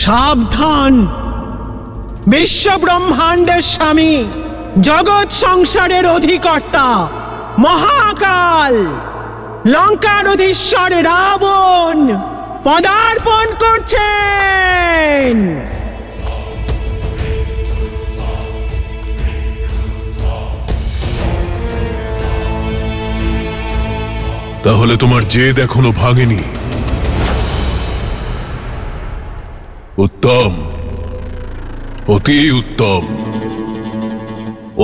সাবধান, বিশ্ব ব্রহ্মাণ্ডের স্বামী, জগৎ সংসারের অধিকর্তা মহাকাল লঙ্কার অধীশ্বর রাবণ পদার্পণ করছেন। তাহলে তোমার জেদ এখনো ভাঙেনি। উত্তম, অতি উত্তম।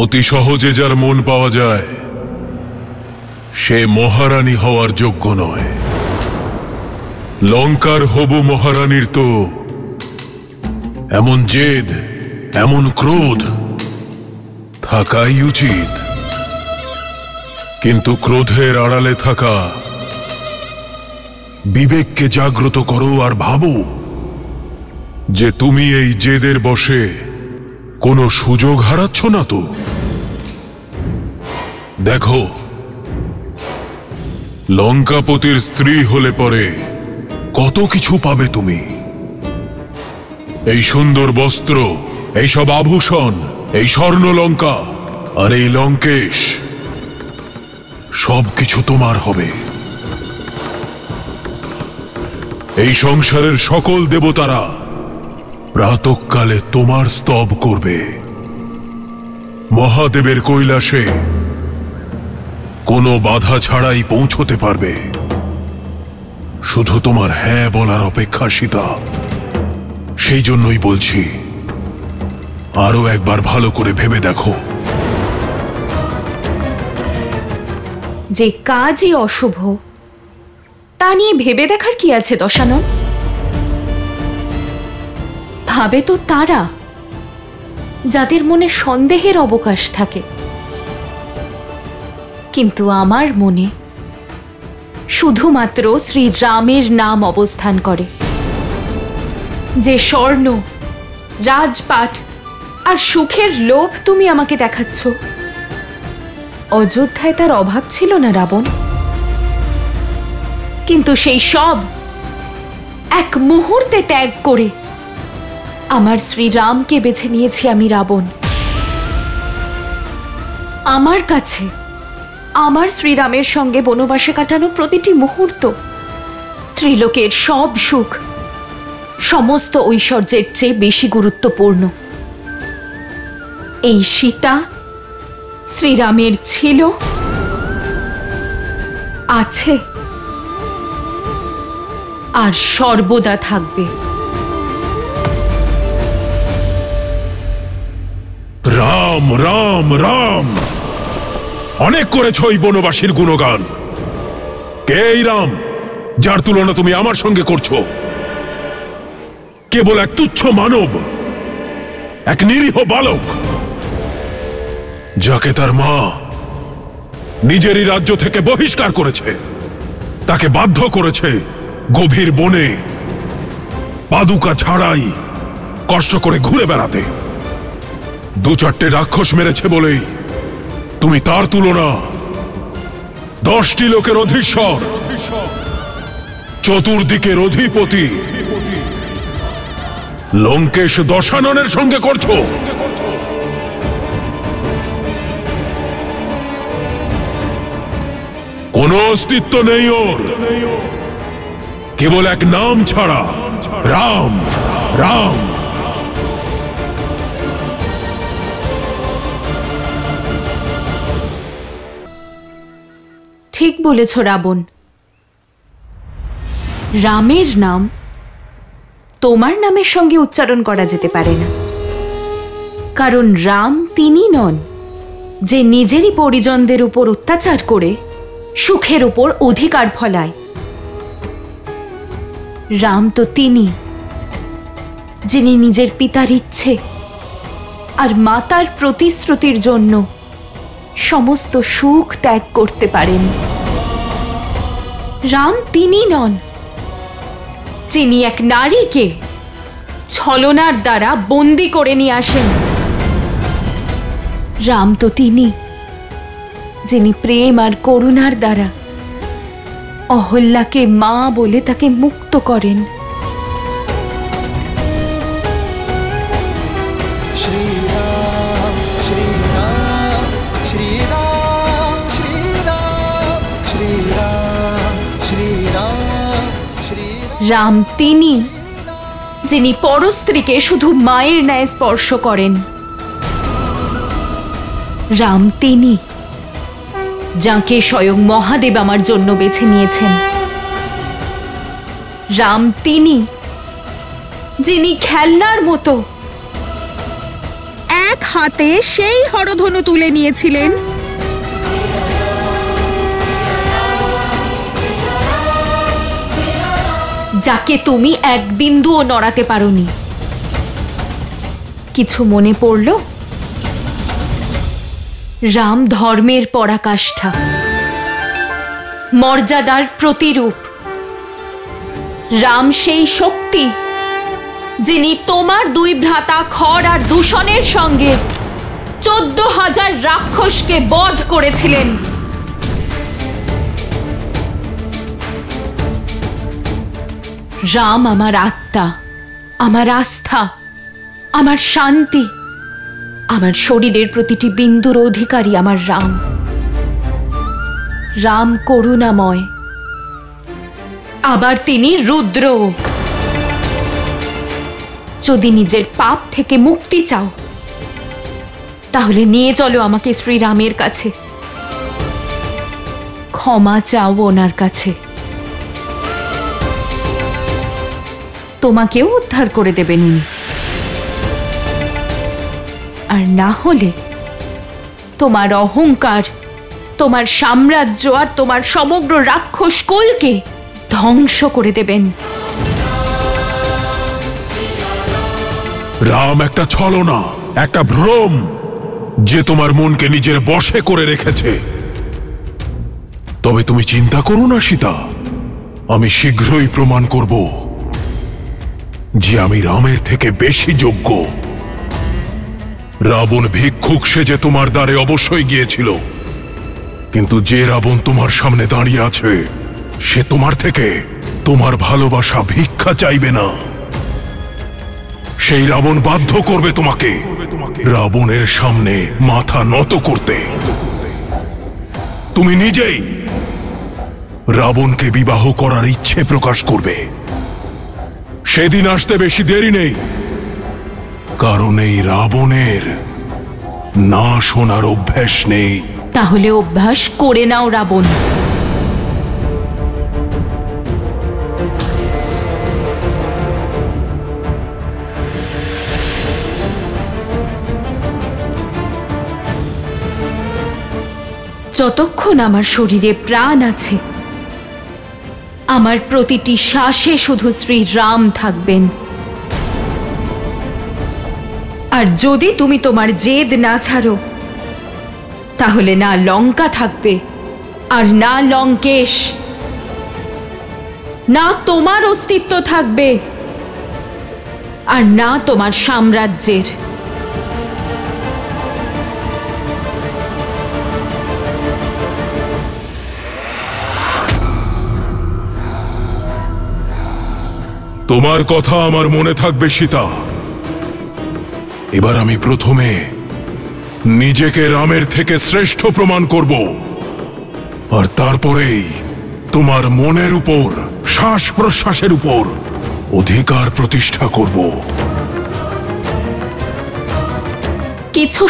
অতি সহজে যার মন পাওয়া যায় সে মহারানী হওয়ার যোগ্য নয়। লঙ্কার হবু মহারানীর তো এমন জেদ, এমন ক্রোধ থাকাই উচিত। কিন্তু ক্রোধের আড়ালে থাকা বিবেককে জাগ্রত করো আর ভাবো যে তুমি এই জেদের বশে কোনো সুযোগ হারাচ্ছ না তো। দেখো, লঙ্কাপতির স্ত্রী হলে পরে কত কিছু পাবে তুমি। এই সুন্দর বস্ত্র, এই সব আভূষণ, এই স্বর্ণ লঙ্কা আর এই লঙ্কেশ সবকিছু তোমার হবে। এই সংসারের সকল দেবতারা প্রাতঃকালে তোমার স্তব করবে। মহাদেবের কৈলাসে কোনো বাধা ছাড়াই পৌঁছতে পারবে। শুধু তোমার হ্যাঁ বলার অপেক্ষা সীতা। সেই জন্যই বলছি, আরো একবার ভালো করে ভেবে দেখো। যে কাজই অশুভ তা নিয়ে ভেবে দেখার কি আছে দশানন? ভাবে তো তারা যাদের মনে সন্দেহের অবকাশ থাকে। কিন্তু আমার মনে শুধুমাত্র শ্রীরামের নাম অবস্থান করে। যে স্বর্ণ, রাজপাট আর সুখের লোভ তুমি আমাকে দেখাচ্ছ, অযোধ্যায় তার অভাব ছিল না রাবণ। কিন্তু সেই সব এক মুহূর্তে ত্যাগ করে আমার শ্রীরামকে বেছে নিয়েছি আমি রাবণ। আমার কাছে আমার শ্রীরামের সঙ্গে বনবাসে কাটানো প্রতিটি মুহূর্ত ত্রিলোকের সব সুখ, সমস্ত ঐশ্বর্যের চেয়ে বেশি গুরুত্বপূর্ণ। এই সীতা শ্রীরামের ছিল, আছে আর সর্বদা থাকবে। রাম রাম রাম। অনেক করেছ এই বনবাসীর গুণগান। কে এই রাম যার তুলনা তুমি আমার সঙ্গে করছো? কেবল এক তুচ্ছ মানব, এক নিরীহ বালক, যাকে তার মা নিজেরই রাজ্য থেকে বহিষ্কার করেছে। তাকে বাধ্য করেছে গভীর বনে পাদুকা ছাড়াই কষ্ট করে ঘুরে বেড়াতে। দু চারটে রাক্ষস মেরেছে বলেই তুমি তার তুলনা 10টি লোকের অধীশ্বর, চতুর্দিকের অধিপতি লঙ্কেশ দশাননের সঙ্গে করছো। কোনো অস্তিত্ব নেই ওর, কেবল এক নাম ছাড়া, রাম রাম। ঠিক বলেছ রাবণ। রামের নাম তোমার নামের সঙ্গে উচ্চারণ করা যেতে পারে না, কারণ রাম তিনি নন যে নিজেরই পরিজনদের উপর অত্যাচার করে সুখের উপর অধিকার ফলায়। রাম তো তিনি যিনি নিজের পিতার ইচ্ছে আর মাতার প্রতিশ্রুতির জন্য সমস্ত সুখ ত্যাগ করতে পারেন। রাম তিনি নন যিনি এক নারীকে ছলনার দ্বারা বন্দী করে নিয়ে আসেন। রাম তো তিনি যিনি প্রেম আর করুণার দ্বারা অহল্যাকে মা বলে তাকে মুক্ত করেন। श्रीराम श्रीराम श्रीराम श्रीराम श्रीराम श्रीराम श्रीराम। রাম তিনি যিনি পরস্ত্রীকে শুধু মায়ের ন্যায় স্পর্শ করেন। রাম তিনি যাকে স্বয়ং মহাদেব আমার জন্য বেছে নিয়েছেন। রাম তিনি যিনি খেলনার মতো এক হাতে সেই হরধনু তুলে নিয়েছিলেন যাকে তুমি এক বিন্দুও নড়াতে পারোনি। কিছু মনে পড়ল? রাম ধর্মের পরাকাষ্ঠা, মর্যাদার প্রতিরূপ। রাম সেই শক্তি যিনি তোমার দুই ভ্রাতা খর আর দূষণের সঙ্গে 14,000 রাক্ষসকে বধ করেছিলেন। রাম আমার আত্মা, আমার আস্থা, আমার শান্তি, আমার শরীরের প্রতিটি বিন্দুর অধিকারী আমার রাম। রাম করুণাময়, আবার তিনি রুদ্র। যদি নিজের পাপ থেকে মুক্তি চাও তাহলে নিয়ে চলো আমাকে শ্রীরামের কাছে, ক্ষমা চাও ওনার কাছে। তোমাকেও উদ্ধার করে দেবেন উনি। আর না হলে তোমার অহংকার, তোমার সাম্রাজ্য আর তোমার সমগ্র রাক্ষস কুলকে ধ্বংস করে দেবেন। রাম একটা ছলনা, একটা ভ্রম, যে তোমার মনকে নিজের বশে করে রেখেছে। তবে তুমি চিন্তা করো না সীতা, আমি শীঘ্রই প্রমাণ করব যে আমি রামের থেকে বেশি যোগ্য। রাবণ ভিক্ষুক সেজে তোমার দ্বারে অবশ্যই গিয়েছিল, কিন্তু যে রাবণ তোমার সামনে দাঁড়িয়ে আছে সে তোমার থেকে তোমার ভালোবাসা ভিক্ষা চাইবে না। সেই রাবণ বাধ্য করবে তোমাকে রাবণের সামনে মাথা নত করতে। তুমি নিজেই রাবণকে বিবাহ করার ইচ্ছে প্রকাশ করবে। সেদিন আসতে বেশি দেরি নেই, কারণ এই রাবণের না শোনার অভ্যাস নেই। তাহলে অভ্যাস করে নাও রাবণ। যতক্ষণ আমার শরীরে প্রাণ আছে, আমার প্রতিটি শ্বাসে শুধু শ্রীরাম থাকবেন। আর যদি তুমি তোমার জেদ না ছাড়ো, তাহলে না লঙ্কা থাকবে, আর না লঙ্কেশ, না তোমার অস্তিত্ব থাকবে, আর না তোমার সাম্রাজ্যের। তোমার কথা আমার মনে থাকবে সীতা। এবার আমি প্রথমে নিজেকে রামের থেকে শ্রেষ্ঠ প্রমাণ করব, আর তারপরেই তোমার মনের উপর, শ্বাস প্রশ্বাসের উপর অধিকার প্রতিষ্ঠা করব। কিছু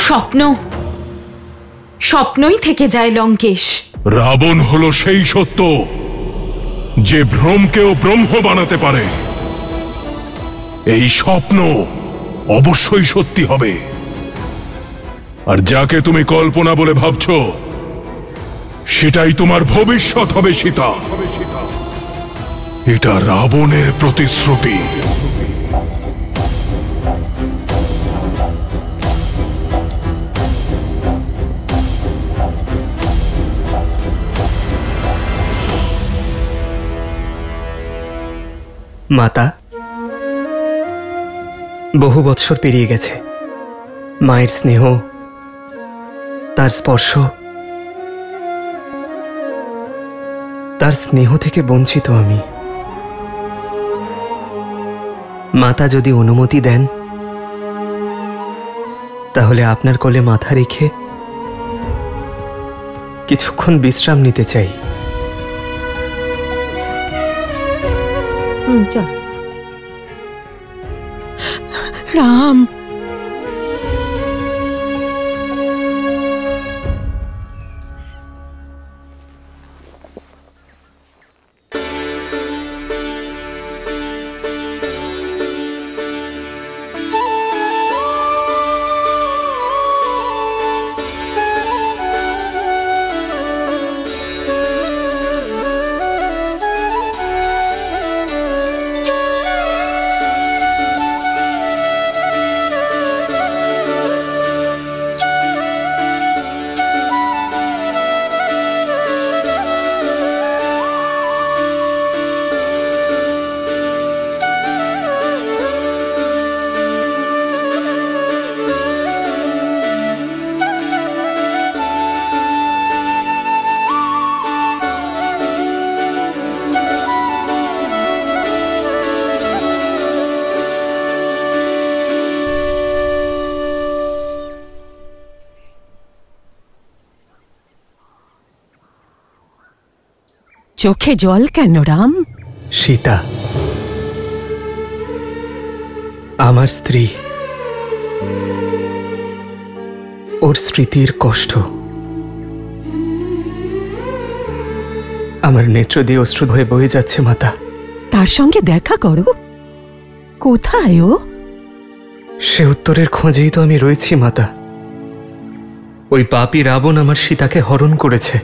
স্বপ্নই থেকে যায় লঙ্কেশ। রাবণ হলো সেই সত্য যে ভ্রমকেও ব্রহ্ম বানাতে পারে। এই স্বপ্ন অবশ্যই সত্যি হবে, আর যাকে তুমি কল্পনা বলে ভাবছ সেটাই তোমার ভবিষ্যৎ হবে সীতা। এটা রাবণের প্রতিশ্রুতি। মাতা, বহু বৎসর পেরিয়ে গেছে। মায়ের স্নেহ, তার স্পর্শ, তার স্নেহ থেকে বঞ্চিত আমি। মাতা যদি অনুমতি দেন তাহলে আপনার কোলে মাথা রেখে কিছুক্ষণ বিশ্রাম নিতে চাই। চল। রাম, চোখে জল কেন রাম? সীতা আমার স্ত্রী, ওর স্মৃতির কষ্ট আমার নেত্র দিয়ে অশ্রু হয়ে বয়ে যাচ্ছে মাতা। তার সঙ্গে দেখা করো। কোথায় ও? সে উত্তরের খোঁজেই তো আমি রয়েছি মাতা। ওই পাপী রাবণ আমার সীতাকে হরণ করেছে।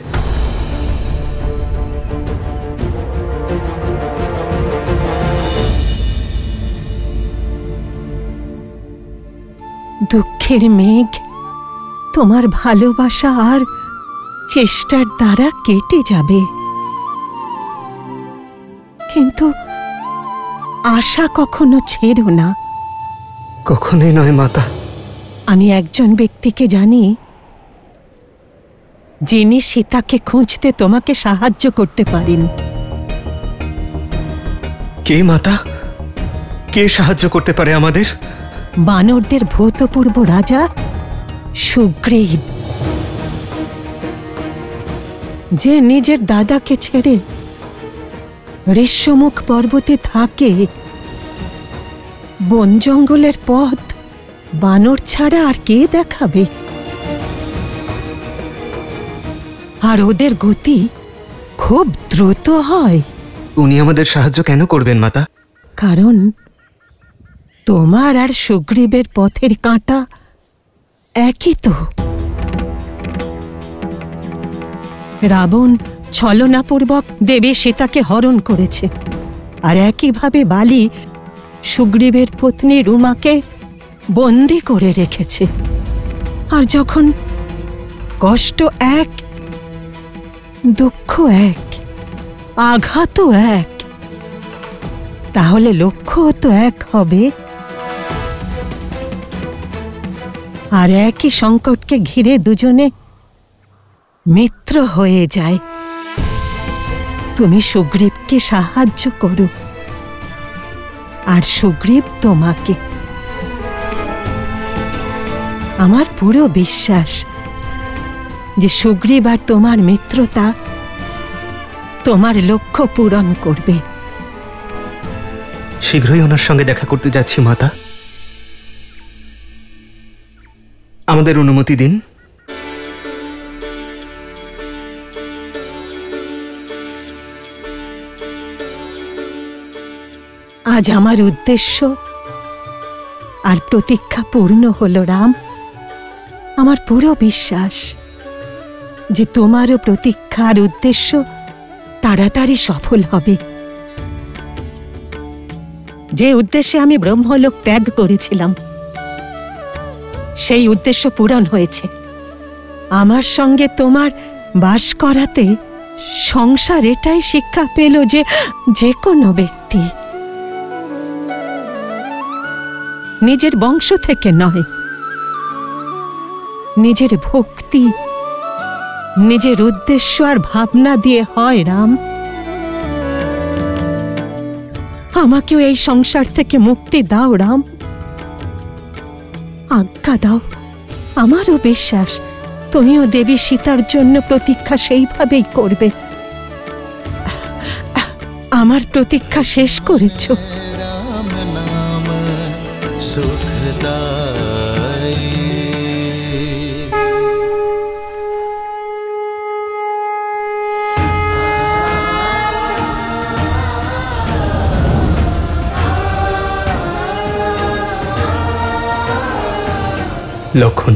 দুঃখের মেঘ তোমার ভালোবাসা আর চেষ্টার দ্বারা কেটে যাবে, কিন্তু আশা কখনো ছেড়ো না। কখনোই নয় মাতা। আমি একজন ব্যক্তিকে জানি যিনি সীতাকে খুঁজতে তোমাকে সাহায্য করতে পারেন। কে মাতা? কে সাহায্য করতে পারে আমাদের? বানরদের ভূতপূর্ব রাজা সুগ্রীব, যে নিজের দাদাকে ছেড়ে ঋষ্যমুখ পর্বতে থাকে। বন জঙ্গলের পথ বানর ছাড়া আর কে দেখাবে? আর ওদের গতি খুব দ্রুত হয়। উনি আমাদের সাহায্য কেন করবেন মাতা? কারণ তোমার আর সুগ্রীবের পথের কাঁটা একই তো। রাবণ ছলনাপূর্বক দেবী সীতাকে হরণ করেছে, আর একইভাবে বালি সুগ্রীবের পত্নী রুমাকে বন্দি করে রেখেছে। আর যখন কষ্ট এক, দুঃখ এক, আঘাতও এক, তাহলে লক্ষ্য তো এক হবে। আর একই সংকটকে ঘিরে দুজনে মিত্র হয়ে যায়। তুমি সুগ্রীবকে সাহায্য করো, আর সুগ্রীব তোমাকে। আমার পুরো বিশ্বাস যে সুগ্রীব আর তোমার মিত্রতা তোমার লক্ষ্য পূরণ করবে। শীঘ্রই ওনার সঙ্গে দেখা করতে যাচ্ছি মাতা। আমাদের অনুমতি দিন। আজ আমার উদ্দেশ্য আর প্রতীক্ষা পূর্ণ হলো রাম। আমার পুরো বিশ্বাস যে তোমারও প্রতীক্ষা আর উদ্দেশ্য তাড়াতাড়ি সফল হবে। যে উদ্দেশ্যে আমি ব্রহ্মলোক ত্যাগ করেছিলাম, সেই উদ্দেশ্য পূরণ হয়েছে। আমার সঙ্গে তোমার বাস করাতে সংসার এটাই শিক্ষা পেল যে যে কোনো ব্যক্তি নিজের বংশ থেকে নয়, নিজের ভক্তি, নিজের উদ্দেশ্য আর ভাবনা দিয়ে হয় রাম। আমাকেও এই সংসার থেকে মুক্তি দাও রাম, আজ্ঞা দাও। আমারও বিশ্বাস তুমিও দেবী সীতার জন্য প্রতীক্ষা সেইভাবেই করবে। আমার প্রতীক্ষা শেষ করেছো। राम नाम सुखदाई। লক্ষণ,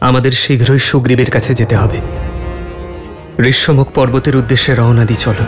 আমাদের শীঘ্রই সুগ্রীবের কাছে যেতে হবে। ঋষ্যমুখ পর্বতের উদ্দেশ্যে রওনা দি, চলো।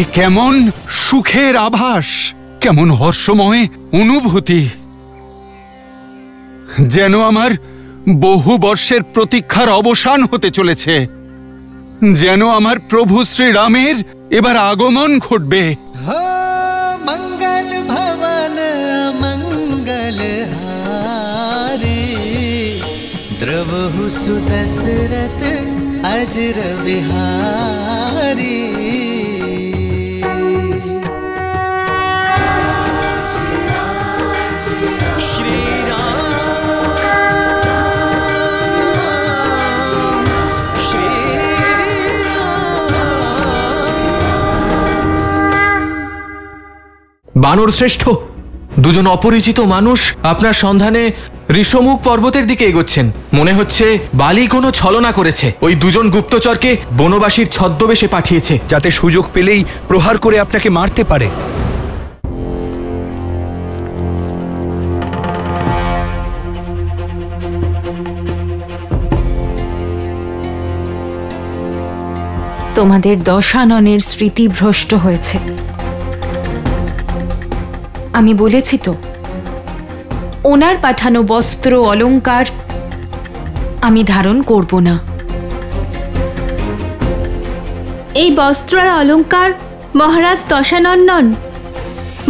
এ কেমন সুখের আভাস, কেমন হর্ষময় অনুভূতি, যেন আমার বহু বর্ষের প্রতীক্ষার অবসান হতে চলেছে, যেন আমার প্রভু শ্রীরামের এবার আগমন ঘটবে। हो मंगल भवन मंगल हारी, द्रवहु सुदशरथ अजर बिहारी। বানর শ্রেষ্ঠ, দুজন অপরিচিত মানুষ আপনার সন্ধানে ঋষ্যমুখ পর্বতের দিকে এগোচ্ছেন। মনে হচ্ছে বালি কোনো ছলনা করেছে, ওই দুজন গুপ্তচরকে বনবাসীর ছদ্মবেশে পাঠিয়েছে, যাতে সুযোগ পেলেই প্রহার করে আপনাকে মারতে পারে। তোমাদের দশাননের স্মৃতি ভ্রষ্ট হয়েছে। আমি বলেছি তো, ওনার পাঠানো বস্ত্র অলংকার আমি ধারণ করব না। এই বস্ত্র আর অলংকার মহারাজ দশানন নন,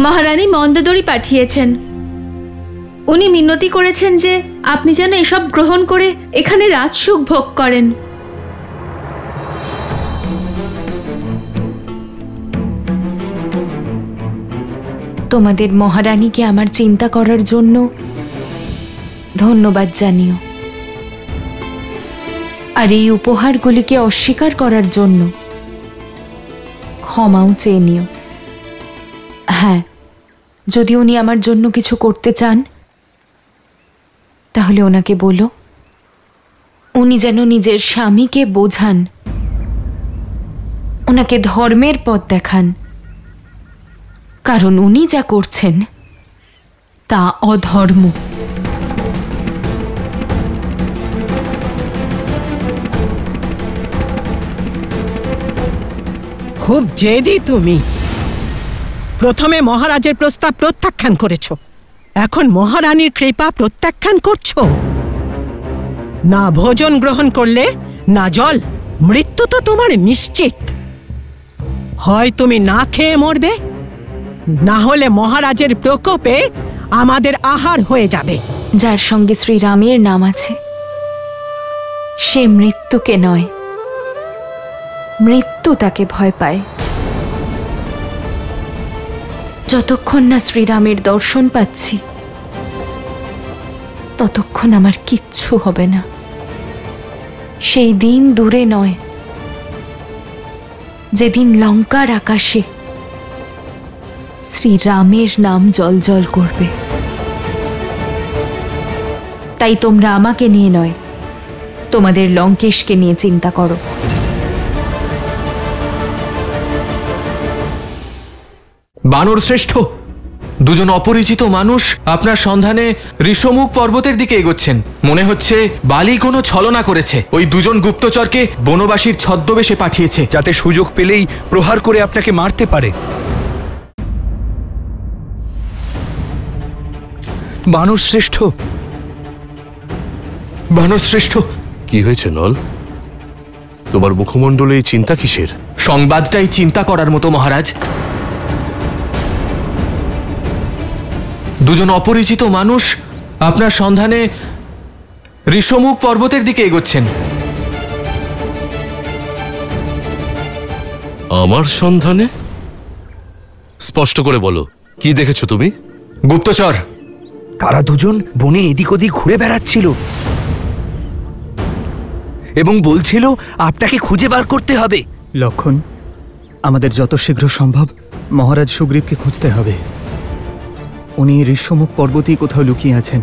মহারানী মন্দোদরী পাঠিয়েছেন। উনি মিনতি করেছেন যে আপনি যেন এসব গ্রহণ করে এখানে রাজসুখ ভোগ করেন। তোমাদের মহারানীকে আমার চিন্তা করার জন্য ধন্যবাদ জানিও, আর এই উপহারগুলিকে অস্বীকার করার জন্য ক্ষমাও চেয়ে নিও। হ্যাঁ, যদি উনি আমার জন্য কিছু করতে চান তাহলে ওনাকে বলো উনি যেন নিজের স্বামীকে বোঝান, ওনাকে ধর্মের পথ দেখান, কারণ উনি যা করছেন তা অধর্ম। খুব জেদি তুমি। প্রথমে মহারাজের প্রস্তাব প্রত্যাখ্যান করেছো, এখন মহারানীর কৃপা প্রত্যাখ্যান করছো। না ভোজন গ্রহণ করলে না জল, মৃত্যু তো তোমার নিশ্চিত। হয় তুমি না খেয়ে মরবে, না হলে মহারাজের প্রকোপে আমাদের আহার হয়ে যাবে। যার সঙ্গে শ্রীরামের নাম আছে সে মৃত্যুকে নয়, মৃত্যু তাকে ভয় পায়। যতক্ষণ না শ্রীরামের দর্শন পাচ্ছি ততক্ষণ আমার কিচ্ছু হবে না। সেই দিন দূরে নয় যেদিন লঙ্কার আকাশে শ্রীরামের নাম জ্বলজ্বল করবে। তাই তোমরা আমাকে নিয়ে নয়, তোমাদের লঙ্কেশকে নিয়ে চিন্তা করো। বানর শ্রেষ্ঠ, দুজন অপরিচিত মানুষ আপনার সন্ধানে ঋষমুখ পর্বতের দিকে এগোচ্ছেন। মনে হচ্ছে বালি কোনো ছলনা করেছে, ওই দুজন গুপ্তচরকে বনবাসীর ছদ্মবেশে পাঠিয়েছে, যাতে সুযোগ পেলেই প্রহার করে আপনাকে মারতে পারে। বানর শ্রেষ্ঠ, বানর শ্রেষ্ঠ। কি হয়েছে নল? তোমার মুখমণ্ডলে এই চিন্তা কিসের? সংবাদটাই চিন্তা করার মতো মহারাজ। দুজন অপরিচিত মানুষ আপনার সন্ধানে ঋষমুখ পর্বতের দিকে এগোচ্ছেন। আমার সন্ধানে? স্পষ্ট করে বলো, কি দেখেছো তুমি? গুপ্তচর। তারা দুজন বনে এদিক ওদিক ঘুরে বেড়াচ্ছিল এবং বলছিল আপনাকে খুঁজে বার করতে হবে। লক্ষণ, আমাদের যত শীঘ্র সম্ভব মহারাজ সুগ্রীবকে খুঁজতে হবে। উনি ঋষ্যমুখ পর্বতেই কোথাও লুকিয়ে আছেন।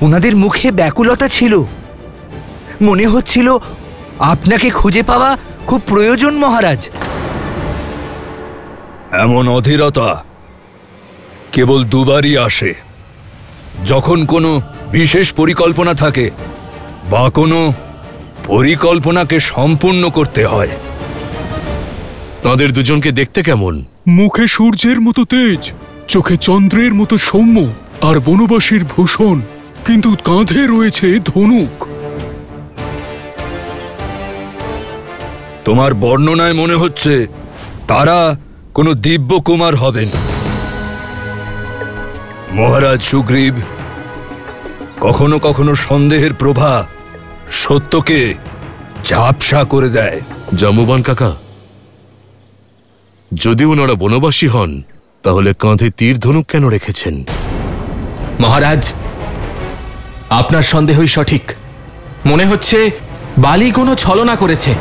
ওনাদের মুখে ব্যাকুলতা ছিল, মনে হচ্ছিল আপনাকে খুঁজে পাওয়া খুব প্রয়োজন মহারাজ। এমন অধীরতা কেবল দুবারই আসে, যখন কোনো বিশেষ পরিকল্পনা থাকে বা কোনো পরিকল্পনাকে সম্পূর্ণ করতে হয়। তাদের দুজনকে দেখতে কেমন? মুখে সূর্যের মতো তেজ, চোখে চন্দ্রের মতো সৌম্য আর বনবাসীর ভূষণ, কিন্তু কাঁধে রয়েছে ধনুক। তোমার বর্ণনায় মনে হচ্ছে তারা কোনো দিব্য কুমার হবেন। মহারাজ সুগ্রীব, কখনো কখনো সন্দেহের প্রভা সত্যকে ঝাপসা করে দেয়। জাম্বুবান কাকা, যদি ওনারা বনবাসী হন তাহলে কাঁধে তীর ধনুক কেন রেখেছেন? মহারাজ, আপনার সন্দেহই সঠিক। মনে হচ্ছে বালি কোনো ছলনা করেছে,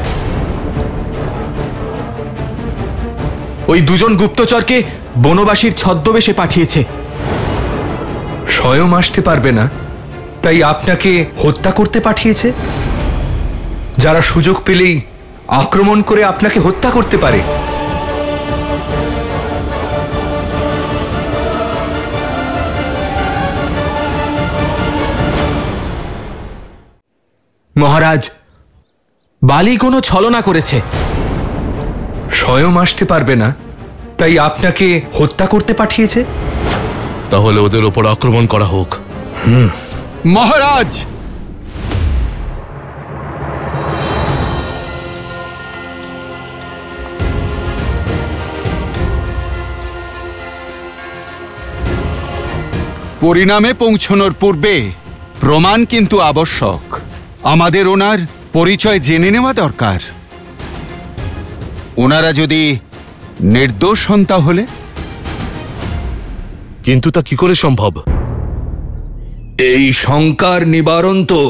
ওই দুজন গুপ্তচরকে বনবাসীর ছদ্মবেশে পাঠিয়েছে। স্বয়ং আসতে পারবে না, তাই আপনাকে হত্যা করতে পাঠিয়েছে, যারা সুযোগ পেলেই আক্রমণ করে আপনাকে হত্যা করতে পারে। মহারাজ, বালি কোনো ছলনা করেছে। স্বয়ং আসতে পারবে না, তাই আপনাকে হত্যা করতে পাঠিয়েছে। তাহলে ওদের ওপর আক্রমণ করা হোক। মহারাজ, পরিণামে পৌঁছানোর পূর্বে প্রমাণ কিন্তু আবশ্যক। আমাদের ওনার পরিচয় জেনে নেওয়া দরকার। ওনারা যদি নির্দোষ হন তাহলে? কিন্তু তা কি করে সম্ভব? এই শঙ্কার নিবারণ তো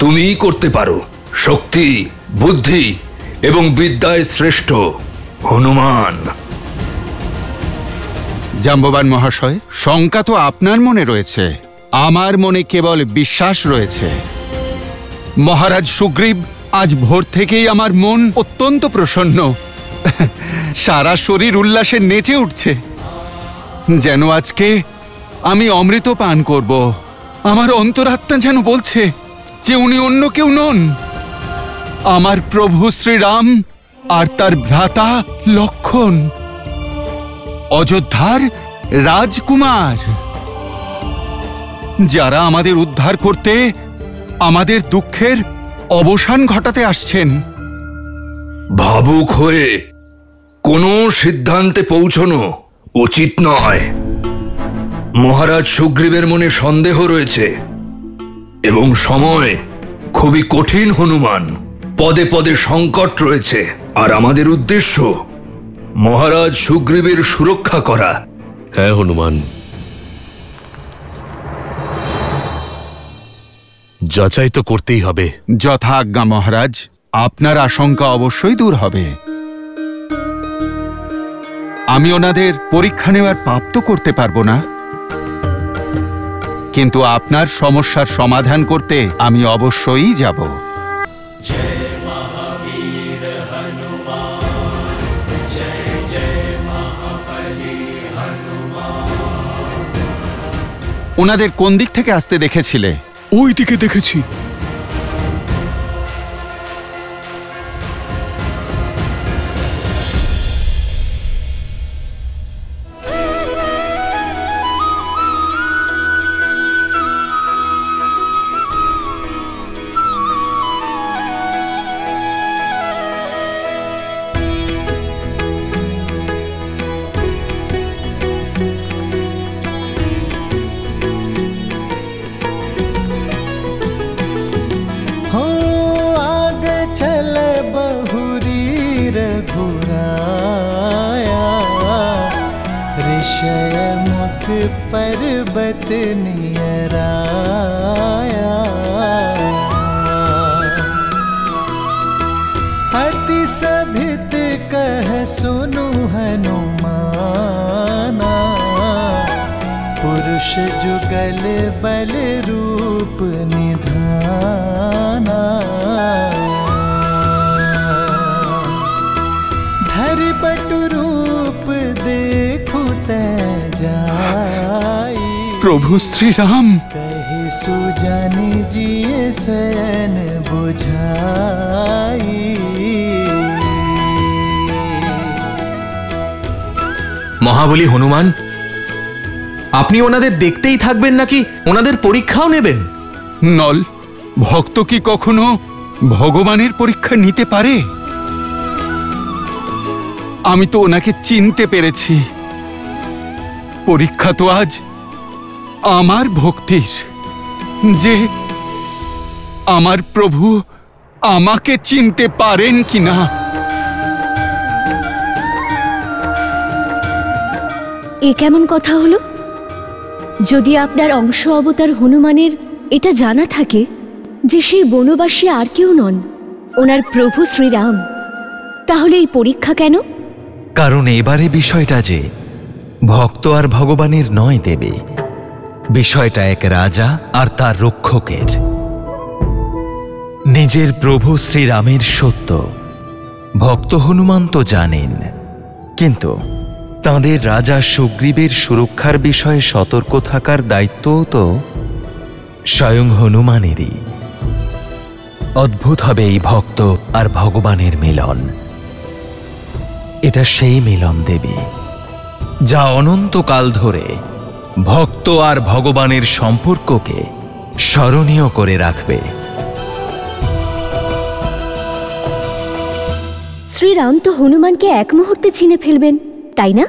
তুমিই করতে পারো। শক্তি, বুদ্ধি এবং বিদ্যায় শ্রেষ্ঠ হনুমান। জাম্ববান মহাশয়, শঙ্কা তো আপনার মনে রয়েছে, আমার মনে কেবল বিশ্বাস রয়েছে। মহারাজ সুগ্রীব, আজ ভোর থেকেই আমার মন অত্যন্ত প্রসন্ন। সারা শরীর উল্লাসে নেচে উঠছে, যেন আজকে আমি অমৃত পান করব। আমার অন্তরাত্মা যেন বলছে যে উনি অন্য কেউ নন, আমার প্রভু শ্রীরাম আর তার ভ্রাতা লক্ষণ, অযোধ্যার রাজকুমার, যারা আমাদের উদ্ধার করতে, আমাদের দুঃখের অবসান ঘটাতে আসছেন। ভাবুক হয়ে কোনো সিদ্ধান্তে পৌঁছনো উচিত নয়। মহারাজ সুগ্রীবের মনে সন্দেহ রয়েছে এবং সময় খুবই কঠিন হনুমান। পদে পদে সংকট রয়েছে, আর আমাদের উদ্দেশ্য মহারাজ সুগ্রীবের সুরক্ষা করা। হ্যাঁ হনুমান, যাচাই তো করতেই হবে। যথা আজ্ঞা মহারাজ, আপনার আশঙ্কা অবশ্যই দূর হবে। আমি ওনাদের পরীক্ষা নেওয়ার পাপ তো করতে পারবো না, কিন্তু আপনার সমস্যার সমাধান করতে আমি অবশ্যই যাব। जय महावीर हनुमान, जय जय महा ওনাদের কোন দিক থেকে আসতে দেখেছিলে? ওই দিকে দেখেছি। पर्वत नियराया, अति सभित कह सुनु हनुमाना, पुरुष जुगल बल रूप निधाना, धरि बटु रूप देखु जाई, प्रभु श्री राम कहे सुजानी जिए सैन बुझाई। মহাবলী হনুমান, আপনি ওনাদের দেখতেই থাকবেন নাকি ওনাদের পরীক্ষাও নেবেন? নল, ভক্ত কি কখনো ভগবানের পরীক্ষা নিতে পারে? আমি তো ওনাকে চিনতে পেরেছি। পরীক্ষা তো আজ আমার ভক্তির, যে আমার প্রভু আমাকে চিনতে পারেন কিনা। এ কেমন কথা হলো? যদি আপনার অংশ অবতার হনুমানের এটা জানা থাকে যে সেই বনবাসী আর কেউ নন, ওনার প্রভু শ্রীরাম, তাহলে এই পরীক্ষা কেন? কারণ এবারে বিষয়টা যে ভক্ত আর ভগবানের নয় দেবে, বিষয়টা এক রাজা আর তার রক্ষকের। নিজের প্রভু শ্রীরামের সত্য ভক্ত হনুমান তো জানেন, কিন্তু তাঁদের রাজা সুগ্রীবের সুরক্ষার বিষয়ে সতর্ক থাকার দায়িত্বও তো স্বয়ং হনুমানেরই। অদ্ভুত হবে এই ভক্ত আর ভগবানের মিলন। এটা সেই মিলন দেবী যা অনন্তকাল ধরে ভক্ত আর ভগবানের সম্পর্ককে স্মরণীয় করে রাখবে। শ্রীরাম তো হনুমানকে এক মুহূর্তে চিনে ফেলবেন, তাই না?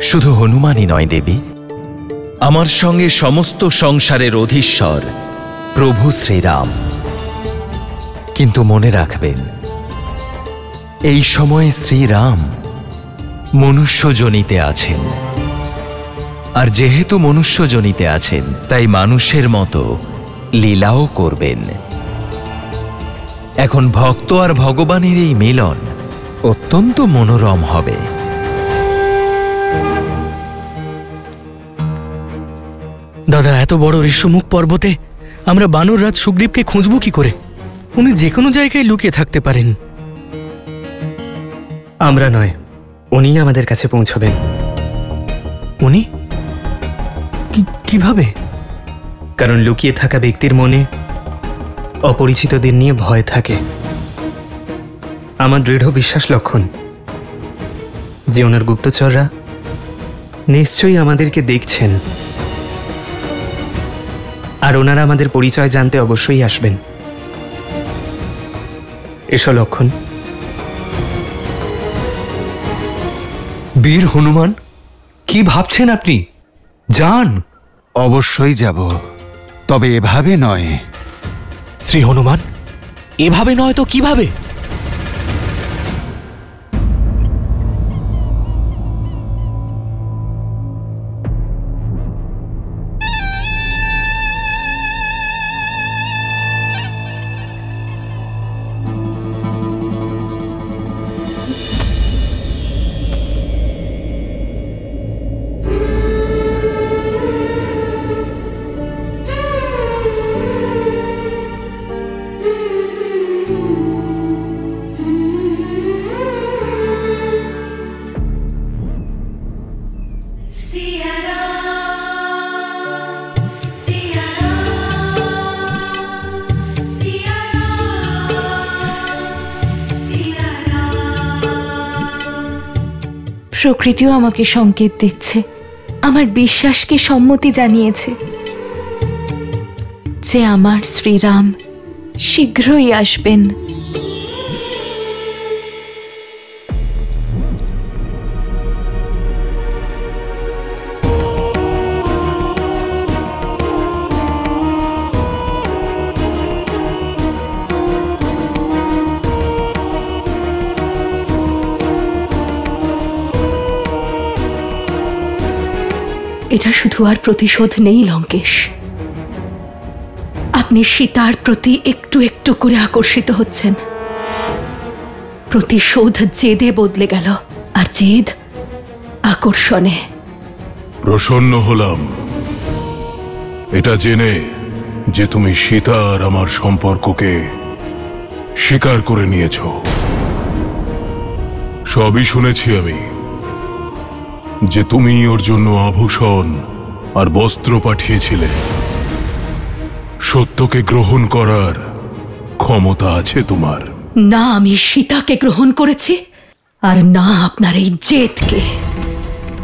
শুধু হনুমানই নয় দেবী, আমার সঙ্গে সমস্ত সংসারের অধীশ্বর প্রভু শ্রীরাম। কিন্তু মনে রাখবেন, এই সময়ে শ্রীরাম মনুষ্যজনিতে আছেন, আর যেহেতু মনুষ্যজনিতে আছেন তাই মানুষের মতো লীলাও করবেন। এখন ভক্ত আর ভগবানের এই মিলন অত্যন্ত মনোরম হবে। দাদা, এত বড় ঋষ্যমুখ পর্বতে আমরা বানররাজ সুগ্রীবকে খুঁজব কি করে? উনি যে কোনো জায়গায় লুকিয়ে থাকতে পারেন। আমরা নয়, উনিই আমাদের কাছে পৌঁছবেন। উনি কিভাবে? কারণ লুকিয়ে থাকা ব্যক্তির মনে অপরিচিতদের নিয়ে ভয় থাকে। আমার দৃঢ় বিশ্বাস লক্ষণ যে ওনার গুপ্তচররা নিশ্চয়ই আমাদেরকে দেখছেন, আর ওনারা আমাদের পরিচয় জানতে অবশ্যই আসবেন। এসো লক্ষণ। বীর হনুমান, কি ভাবছেন আপনি? যান। অবশ্যই যাব, তবে এভাবে নয়। শ্রী হনুমান, এভাবে নয় তো কিভাবে? প্রকৃতিও আমাকে সংকেত দিচ্ছে, আমার বিশ্বাসকে সম্মতি জানিয়েছে যে আমার শ্রীরাম শীঘ্রই আসবেন। এটা শুধু আর প্রতিশোধ নেই লঙ্কেশ, আপনি সীতার প্রতি একটু একটু করে আকর্ষিত হচ্ছেন। প্রতিশোধ জেদে বদলে গেল, আর জেদ আকর্ষণে। প্রসন্ন হলাম এটা জেনে যে তুমি সীতা আর আমার সম্পর্ককে স্বীকার করে নিয়েছ। সবই শুনেছি আমি, যে তুমি ওর জন্য আভূষণ আর বস্ত্র পাঠিয়েছিলে। সত্যকে গ্রহণ করার ক্ষমতা আছে তোমার। না আমি সীতাকে গ্রহণ করেছি, আর না আপনার এই জেদকে।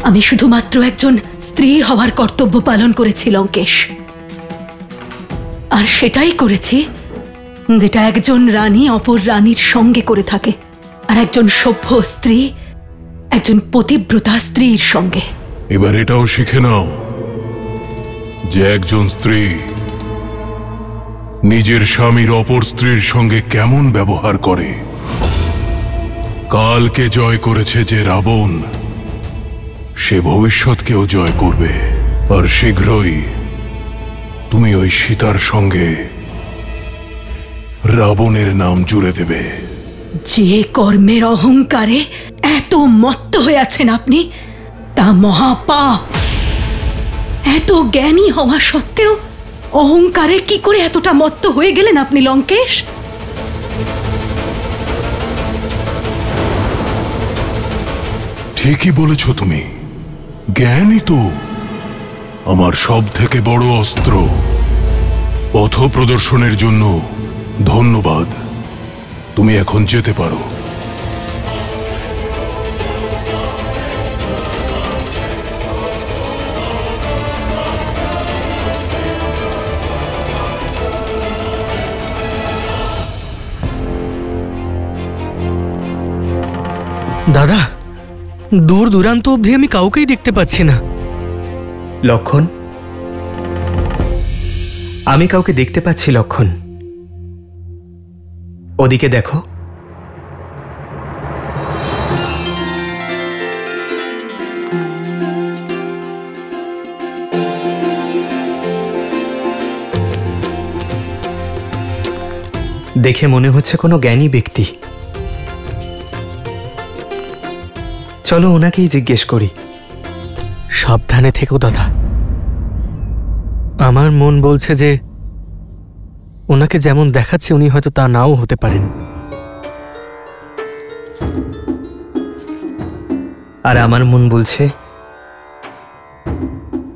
আমি শুধুমাত্র একজন স্ত্রী হওয়ার কর্তব্য পালন করেছি লঙ্কেশ, আর সেটাই করেছি যেটা একজন রানী অপর রানীর সঙ্গে করে থাকে, আর একজন সভ্য স্ত্রী একজন পতিব্রতা স্ত্রীর সঙ্গে। এবার এটাও শিখে নাও যে একজন স্ত্রী নিজের স্বামীর অপর স্ত্রীর সঙ্গে কেমন ব্যবহার করে। কালকে জয় করেছে যে রাবণ, সে ভবিষ্যৎকেও জয় করবে, আর শীঘ্রই তুমি ওই সীতার সঙ্গে রাবণের নাম জুড়ে দেবে। যে কর্মের অহংকারে এত মত্ত হয়ে আছেন আপনি, তা মহাপাপ। এত জ্ঞানী হওয়া সত্ত্বেও অহংকারে কি করে এতটা মত্ত হয়ে গেলেন আপনি লঙ্কেশ? ঠিকই বলেছ তুমি, জ্ঞানই তো আমার সব থেকে বড় অস্ত্র। পথ প্রদর্শনের জন্য ধন্যবাদ, তুমি এখন যেতে পারো। দাদা, দূর দূরান্ত অবধি আমি কাউকেই দেখতে পাচ্ছি না। লক্ষণ, আমি কাউকে দেখতে পাচ্ছি লক্ষণ। ওদিকে দেখো। দেখে মনে হচ্ছে কোনো জ্ঞানী ব্যক্তি। চলো ওনাকেই জিজ্ঞেস করি। সাবধানে থেকো দাদা, আমার মন বলছে যে ওনাকে যেমন দেখাচ্ছে উনি হয়তো তা নাও হতে পারেন। আর আমার মন বলছে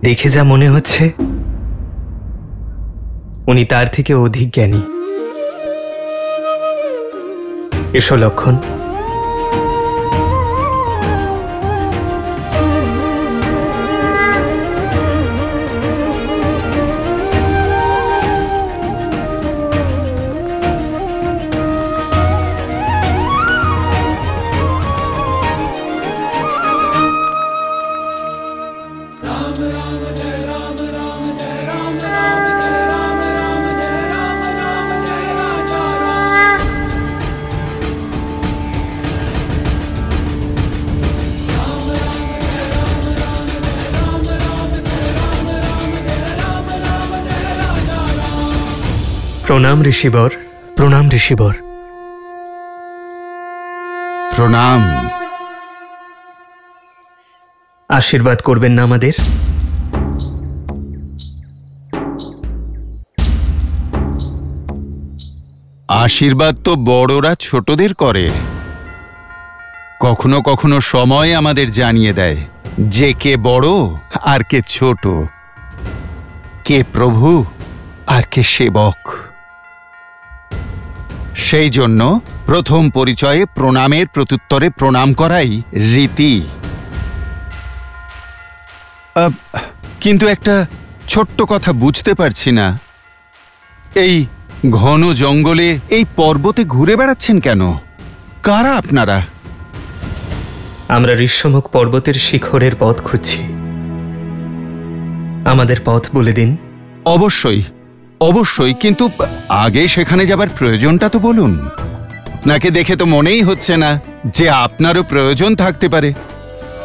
দেখে যা মনে হচ্ছে উনি তার থেকে অধিক জ্ঞানী। এসো লক্ষণ। প্রণাম ঋষিবর। প্রণাম ঋষিবর। প্রণাম। আশীর্বাদ করবেন না আমাদের? আশীর্বাদ তো বড়রা ছোটদের করে। কখনো কখনো সময় আমাদের জানিয়ে দেয় যে কে বড় আর কে ছোট, কে প্রভু আর কে সেবক। সেই জন্য প্রথম পরিচয়ে প্রণামের প্রত্যুত্তরে প্রণাম করাই রীতি। কিন্তু একটা ছোট্ট কথা বুঝতে পারছি না, এই ঘন জঙ্গলে এই পর্বতে ঘুরে বেড়াচ্ছেন কেন? কারা আপনারা? আমরা ঋষ্যমুখ পর্বতের শিখরের পথ খুঁজছি। আমাদের পথ বলে দিন। অবশ্যই অবশ্যই, কিন্তু আগে সেখানে যাবার প্রয়োজনটা তো বলুন। নাকে দেখে তো মনেই হচ্ছে না যে আপনারও প্রয়োজন থাকতে পারে।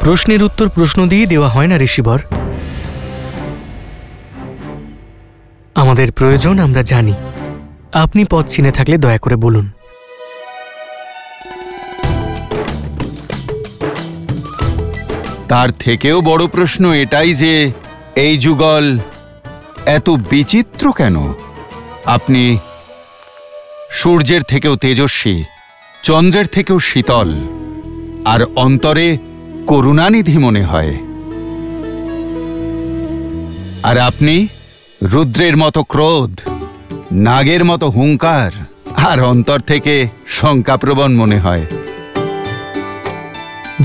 প্রশ্নের উত্তর প্রশ্ন দিয়ে দেওয়া হয় না ঋষিবর। আমাদের প্রয়োজন আমরা জানি। আপনি পথ চিনে থাকলে দয়া করে বলুন। তার থেকেও বড় প্রশ্ন এটাই যে এই যুগল এত বিচিত্র কেন? আপনি সূর্যের থেকেও তেজস্বী, চন্দ্রের থেকেও শীতল, আর অন্তরে করুণানিধি মনে হয়। আর আপনি রুদ্রের মতো ক্রোধ, নাগের মতো হুঙ্কার, আর অন্তর থেকে শঙ্কাপ্রবণ মনে হয়।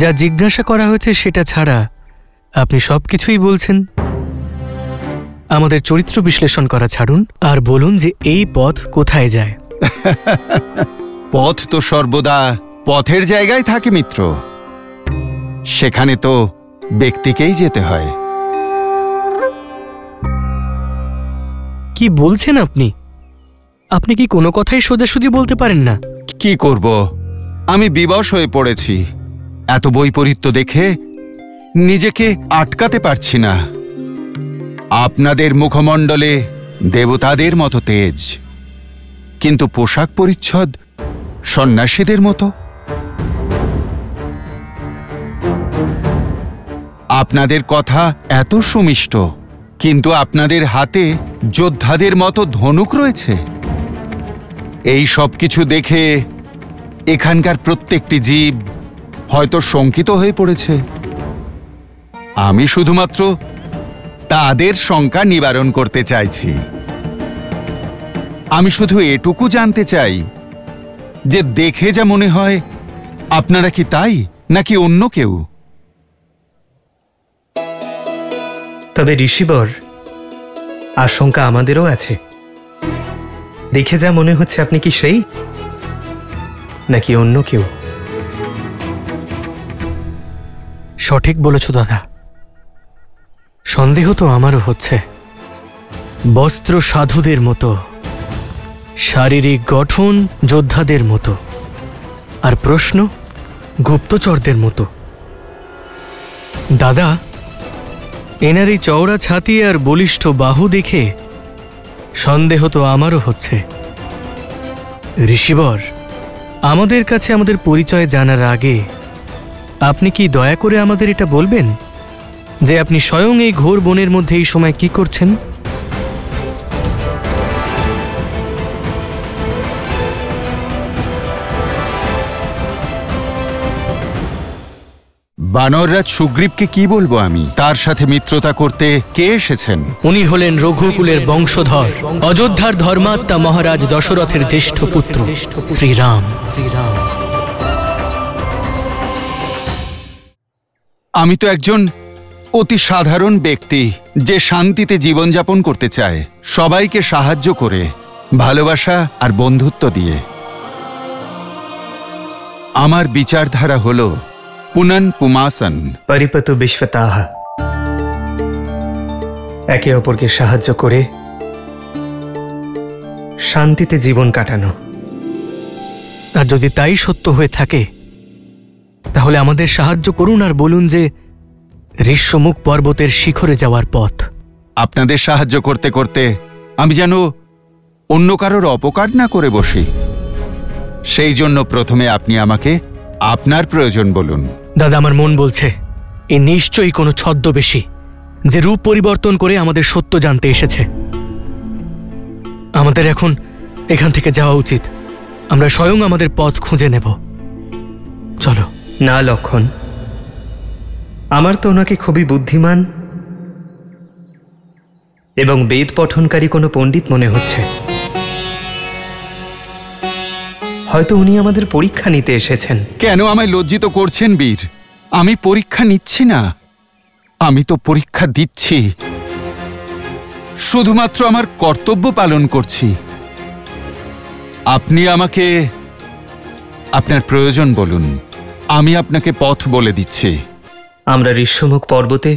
যা জিজ্ঞাসা করা হয়েছে সেটা ছাড়া আপনি সবকিছুই বলছেন। আমাদের চরিত্র বিশ্লেষণ করা ছাড়ুন আর বলুন যে এই পথ কোথায় যায়। পথ তো সর্বদা পথের জায়গায় থাকে মিত্র, সেখানে তো ব্যক্তিকেই যেতে হয়। কি বলছেন আপনি? আপনি কি কোনো কথাই সোজাসুজি বলতে পারেন না? কি করব, আমি বিবশ হয়ে পড়েছি। এত বৈপরীত্য দেখে নিজেকে আটকাতে পারছি না। আপনাদের মুখমণ্ডলে দেবতাদের মতো তেজ, কিন্তু পোশাক পরিচ্ছদ সন্ন্যাসীদের মতো। আপনাদের কথা এত সুমিষ্ট, কিন্তু আপনাদের হাতে যোদ্ধাদের মতো ধনুক রয়েছে। এই সব কিছু দেখে এখানকার প্রত্যেকটি জীব হয়তো শঙ্কিত হয়ে পড়েছে। আমি শুধুমাত্র তাদের শঙ্কা নিবারণ করতে চাইছি। আমি শুধু এটুকু জানতে চাই যে দেখে যা মনে হয় আপনারা কি তাই নাকি অন্য কেউ? তবে ঋষিবর, আশঙ্কা আমাদেরও আছে। দেখে যা মনে হচ্ছে আপনি কি সেই নাকি অন্য কেউ? সঠিক বলেছ দাদা। সন্দেহ তো আমারও হচ্ছে। বস্ত্র সাধুদের মতো, শারীরিক গঠন যোদ্ধাদের মতো, আর প্রশ্ন গুপ্তচরদের মতো। দাদা, এনার এই চওড়া ছাতি আর বলিষ্ঠ বাহু দেখে সন্দেহ তো আমারও হচ্ছে। ঋষিবর, আমাদের কাছে আমাদের পরিচয় জানার আগে আপনি কি দয়া করে আমাদের এটা বলবেন যে আপনি স্বয়ং এই ঘোর বনের মধ্যে এই সময় কি করছেন? বানররাজ সুগ্রীবকে কি বলবো আমি? তার সাথে মিত্রতা করতে কে এসেছেন? উনি হলেন রঘুকুলের বংশধর, অযোধ্যার ধর্মাত্মা মহারাজ দশরথের জ্যেষ্ঠ পুত্র শ্রীরাম। আমি তো একজন অতি সাধারণ ব্যক্তি যে শান্তিতে জীবনযাপন করতে চায়, সবাইকে সাহায্য করে, ভালোবাসা আর বন্ধুত্ব দিয়ে। আমার বিচারধারা হল পুনন পুমাসন পরিপত বিশ্বতাহ। একে অপরকে সাহায্য করে শান্তিতে জীবন কাটানো। আর যদি তাই সত্য হয়ে থাকে তাহলে আমাদের সাহায্য করুন আর বলুন যে ঋষ্যমুখ পর্বতের শিখরে যাওয়ার পথ। আপনাদের সাহায্য করতে করতে আমি যেন অন্য কারোর অপকার না করে বসি, সেই জন্য প্রথমে আপনি আমাকে আপনার প্রয়োজন বলুন। দাদা, আমার মন বলছে এ নিশ্চয়ই কোনো ছদ্মবেশী যে রূপ পরিবর্তন করে আমাদের সত্য জানতে এসেছে। আমাদের এখন এখান থেকে যাওয়া উচিত। আমরা স্বয়ং আমাদের পথ খুঁজে নেব। চলো। না লক্ষণ, আমার তো ওনাকে খুবই বুদ্ধিমান এবং বেদ পঠনকারী কোনো পণ্ডিত মনে হচ্ছে। হয়তো উনি আমাদের পরীক্ষা নিতে এসেছেন। কেন আমায় লজ্জিত করছেন বীর? আমি পরীক্ষা নিচ্ছি না, আমি তো পরীক্ষা দিচ্ছি, শুধুমাত্র আমার কর্তব্য পালন করছি। আপনি আমাকে আপনার প্রয়োজন বলুন, আমি আপনাকে পথ বলে দিচ্ছি। আমরা ঋষ্যমুখ পর্বতে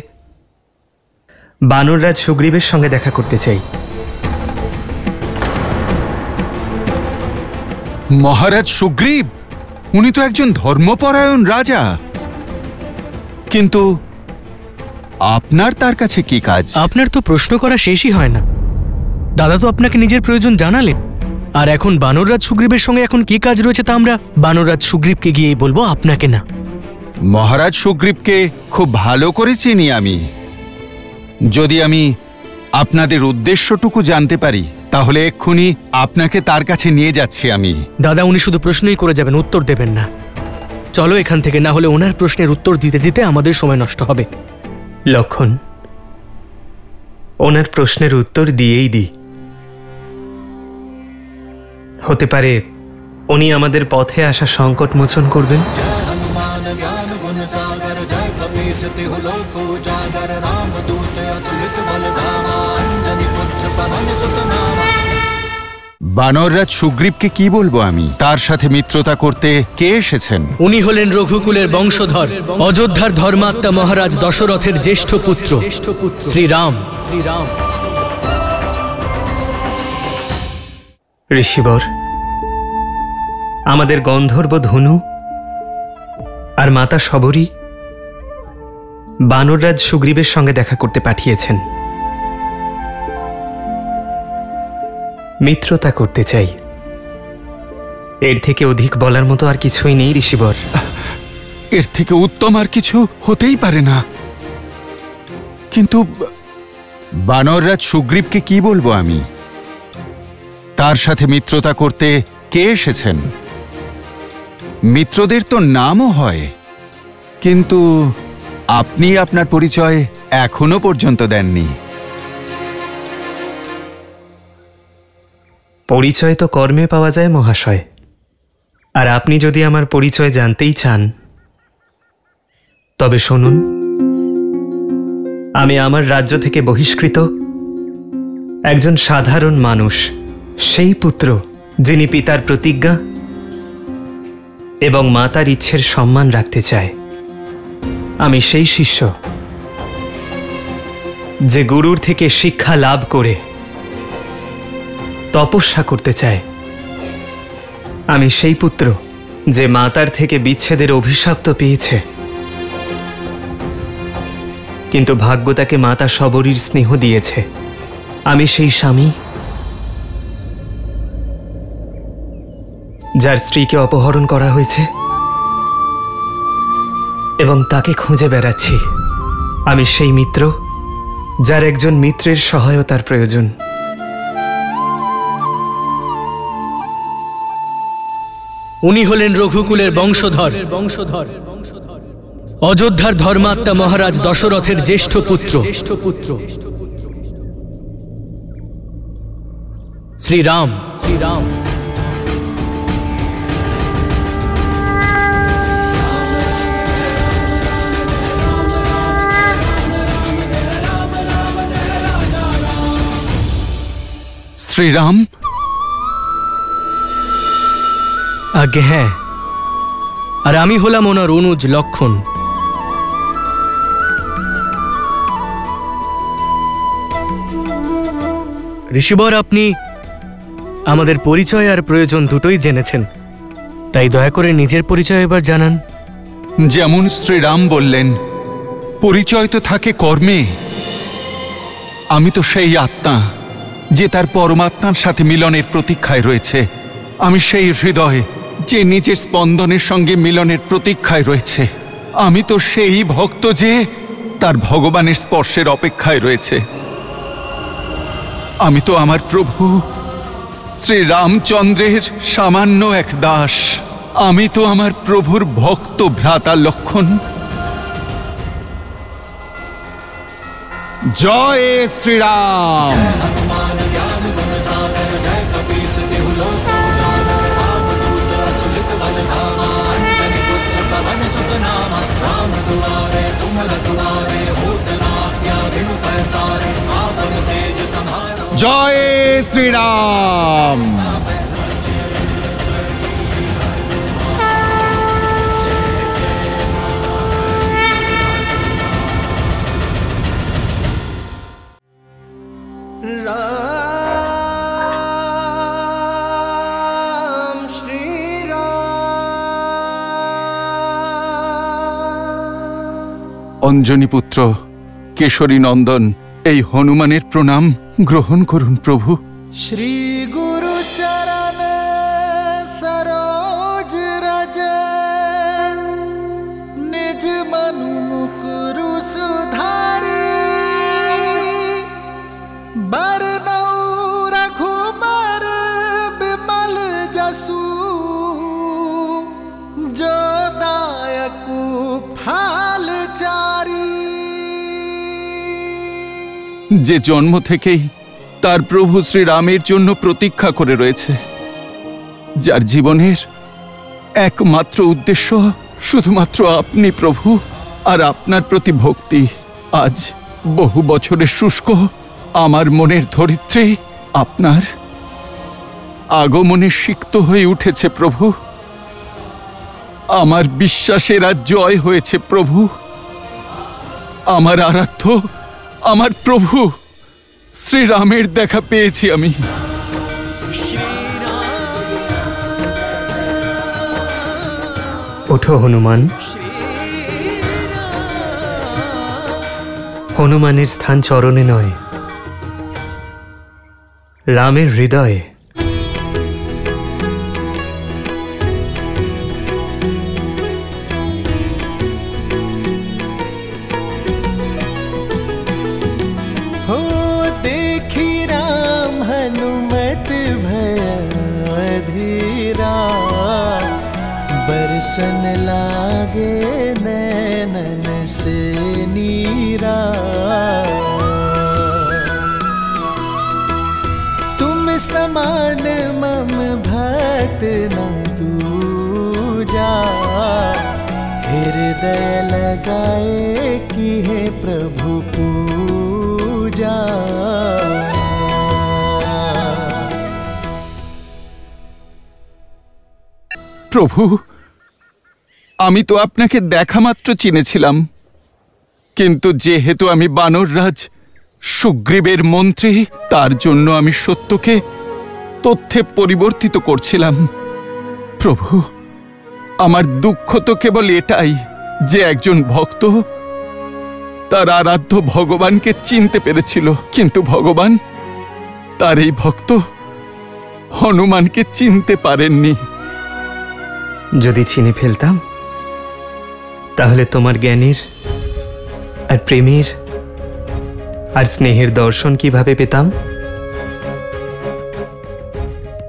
বানররাজ সুগ্রীবের সঙ্গে দেখা করতে চাই। মহারাজ সুগ্রীব, উনি তো একজন ধর্মপরায়ণ রাজা, কিন্তু আপনার তার কাছে কি কাজ? আপনার তো প্রশ্ন করা শেষই হয় না। দাদা তো আপনাকে নিজের প্রয়োজন জানালেন, আর এখন বানররাজ সুগ্রীবের সঙ্গে এখন কি কাজ রয়েছে তা আমরা বানররাজ সুগ্রীবকে গিয়েই বলবো, আপনাকে না। মহারাজ সুগ্রীবকে খুব ভালো করে চিনি আমি। যদি আমি আপনাদের উদ্দেশ্যটুকু জানতে পারি তাহলে এক্ষুনি আপনাকে তার কাছে নিয়ে যাচ্ছি আমি। দাদা, উনি শুধু প্রশ্নই করে যাবেন, উত্তর দেবেন না। চলো এখান থেকে, না হলে ওনার প্রশ্নের উত্তর দিতে দিতে আমাদের সময় নষ্ট হবে। লক্ষণ, ওনার প্রশ্নের উত্তর দিয়েই দিই। হতে পারে উনি আমাদের পথে আসা সংকট মোচন করবেন। বানররাজ সুগ্রীবকে কি বলবো আমি? তার সাথে মিত্রতা করতে কে এসেছেন? উনি হলেন রঘুকুলের বংশধর, অযোধ্যার ধর্মাত্মা মহারাজ দশরথের জ্যেষ্ঠ পুত্র শ্রীরাম। ঋষিবর, আমাদের গন্ধর্ব ধনু আর মাতা শবরী বানররাজ সুগ্রীবের সঙ্গে দেখা করতে পাঠিয়েছেন। মিত্রতা করতে চাই, এর থেকে অধিক বলার মতো আর কিছুই নেই ঋষিবর। এর থেকে উত্তম আর কিছু হতেই পারে না। কিন্তু বানররাজ সুগ্রীবকে কি বলবো আমি? তার সাথে মিত্রতা করতে কে এসেছেন? মিত্রদের তো নামও হয়, কিন্তু আপনি আপনার পরিচয় এখনো পর্যন্ত দেননি। পরিচয় তো কর্মে পাওয়া যায় মহাশয়, আর আপনি যদি আমার পরিচয় জানতেই চান তবে শুনুন। আমি আমার রাজ্য থেকে বহিষ্কৃত একজন সাধারণ মানুষ, সেই পুত্র যিনি পিতার প্রতিজ্ঞা এবং মাতার ইচ্ছের সম্মান রাখতে চায়। আমি সেই শিষ্য যে গুরুর থেকে শিক্ষা লাভ করে তপস্যা করতে চায়। আমি সেই পুত্র যে মাতার থেকে বিচ্ছেদের অভিশাপ পেয়েছে, কিন্তু ভাগ্য তাকে মাতা শবরীর স্নেহ দিয়েছে। আমি সেই স্বামী যার স্ত্রীকে অপহরণ করা হয়েছে এবং তাকে খুঁজে বেড়াচ্ছি। আমি সেই মিত্র যার একজন মিত্রের সহায়তার প্রয়োজন। উনি হলেন রঘুকুলের বংশধর, অযোধ্যার ধর্মাত্মা মহারাজ দশরথের জ্যেষ্ঠ পুত্র শ্রীরাম। শ্রীরাম? আজ্ঞে হ্যাঁ, আর আমি হলাম ওনার অনুজ লক্ষণ। ঋষিবর, আপনি আমাদের পরিচয় আর প্রয়োজন দুটোই জেনেছেন, তাই দয়া করে নিজের পরিচয় এবার জানান। যেমন শ্রীরাম বললেন, পরিচয় তো থাকে কর্মে। আমি তো সেই আত্মা যে তার পরমাত্মার সাথে মিলনের প্রতীক্ষায় রয়েছে। আমি সেই হৃদয় যে নিজের স্পন্দনের সঙ্গে মিলনের প্রতীক্ষায় রয়েছে। আমি তো সেই ভক্ত যে তার ভগবানের স্পর্শের অপেক্ষায় রয়েছে। আমি তো আমার প্রভু শ্রীরামচন্দ্রের সামান্য এক দাস। আমি তো আমার প্রভুর ভক্ত ভ্রাতা লক্ষণ। জয় শ্রীরাম। राम दुआरे तुम रखवारे होत জয় শ্রীরাম। অঞ্জনী পুত্র কেশরী নন্দন, এই হনুমানের প্রণাম গ্রহণ করুন প্রভু। শ্রী গুরু চরণ সরোজ রজ নিজ মनु মুকুরু সুধারি বরনৌ রঘুबर বিমল জসু जो दायकु फाल चारी। যে জন্ম থেকেই তার প্রভু শ্রীরামের জন্য প্রতীক্ষা করে রয়েছে, যার জীবনের একমাত্র উদ্দেশ্য শুধুমাত্র আপনি প্রভু আর আপনার প্রতি ভক্তি, আজ বহু বছরের শুষ্ক আমার মনের ধরিত্রী আপনার আগমনে সিক্ত হয়ে উঠেছে প্রভু। আমার বিশ্বাসের আজ জয় হয়েছে প্রভু। আমার আরাধ্য, আমার প্রভু শ্রীরামের দেখা পেয়েছি আমি। ওঠো হনুমান। হনুমানের স্থান চরণে নয়, রামের হৃদয়ে। हो देखी राम हनुमत भय धीरा बरसन लागे नैनन से नीरा। तुम समान मम भक्त न दूजा हृदय लगाए कि हे प्रभु पूजा। প্রভু, আমি তো আপনাকে দেখা মাত্র চিনেছিলাম, কিন্তু যেহেতু আমি বানররাজ সুগ্রীবের মন্ত্রী, তার জন্য আমি সত্যকে তথ্যে পরিবর্তিত করছিলাম। প্রভু, আমার দুঃখ তো কেবল এটাই যে একজন ভক্ত তার আরাধ্য ভগবানকে চিনতে পেরেছিল, কিন্তু ভগবান তার এই ভক্ত হনুমানকে চিনতে পারেননি। যদি চিনে ফেলতাম তাহলে তোমার জ্ঞানের আর প্রেমের আর স্নেহের দর্শন কিভাবে পেতাম,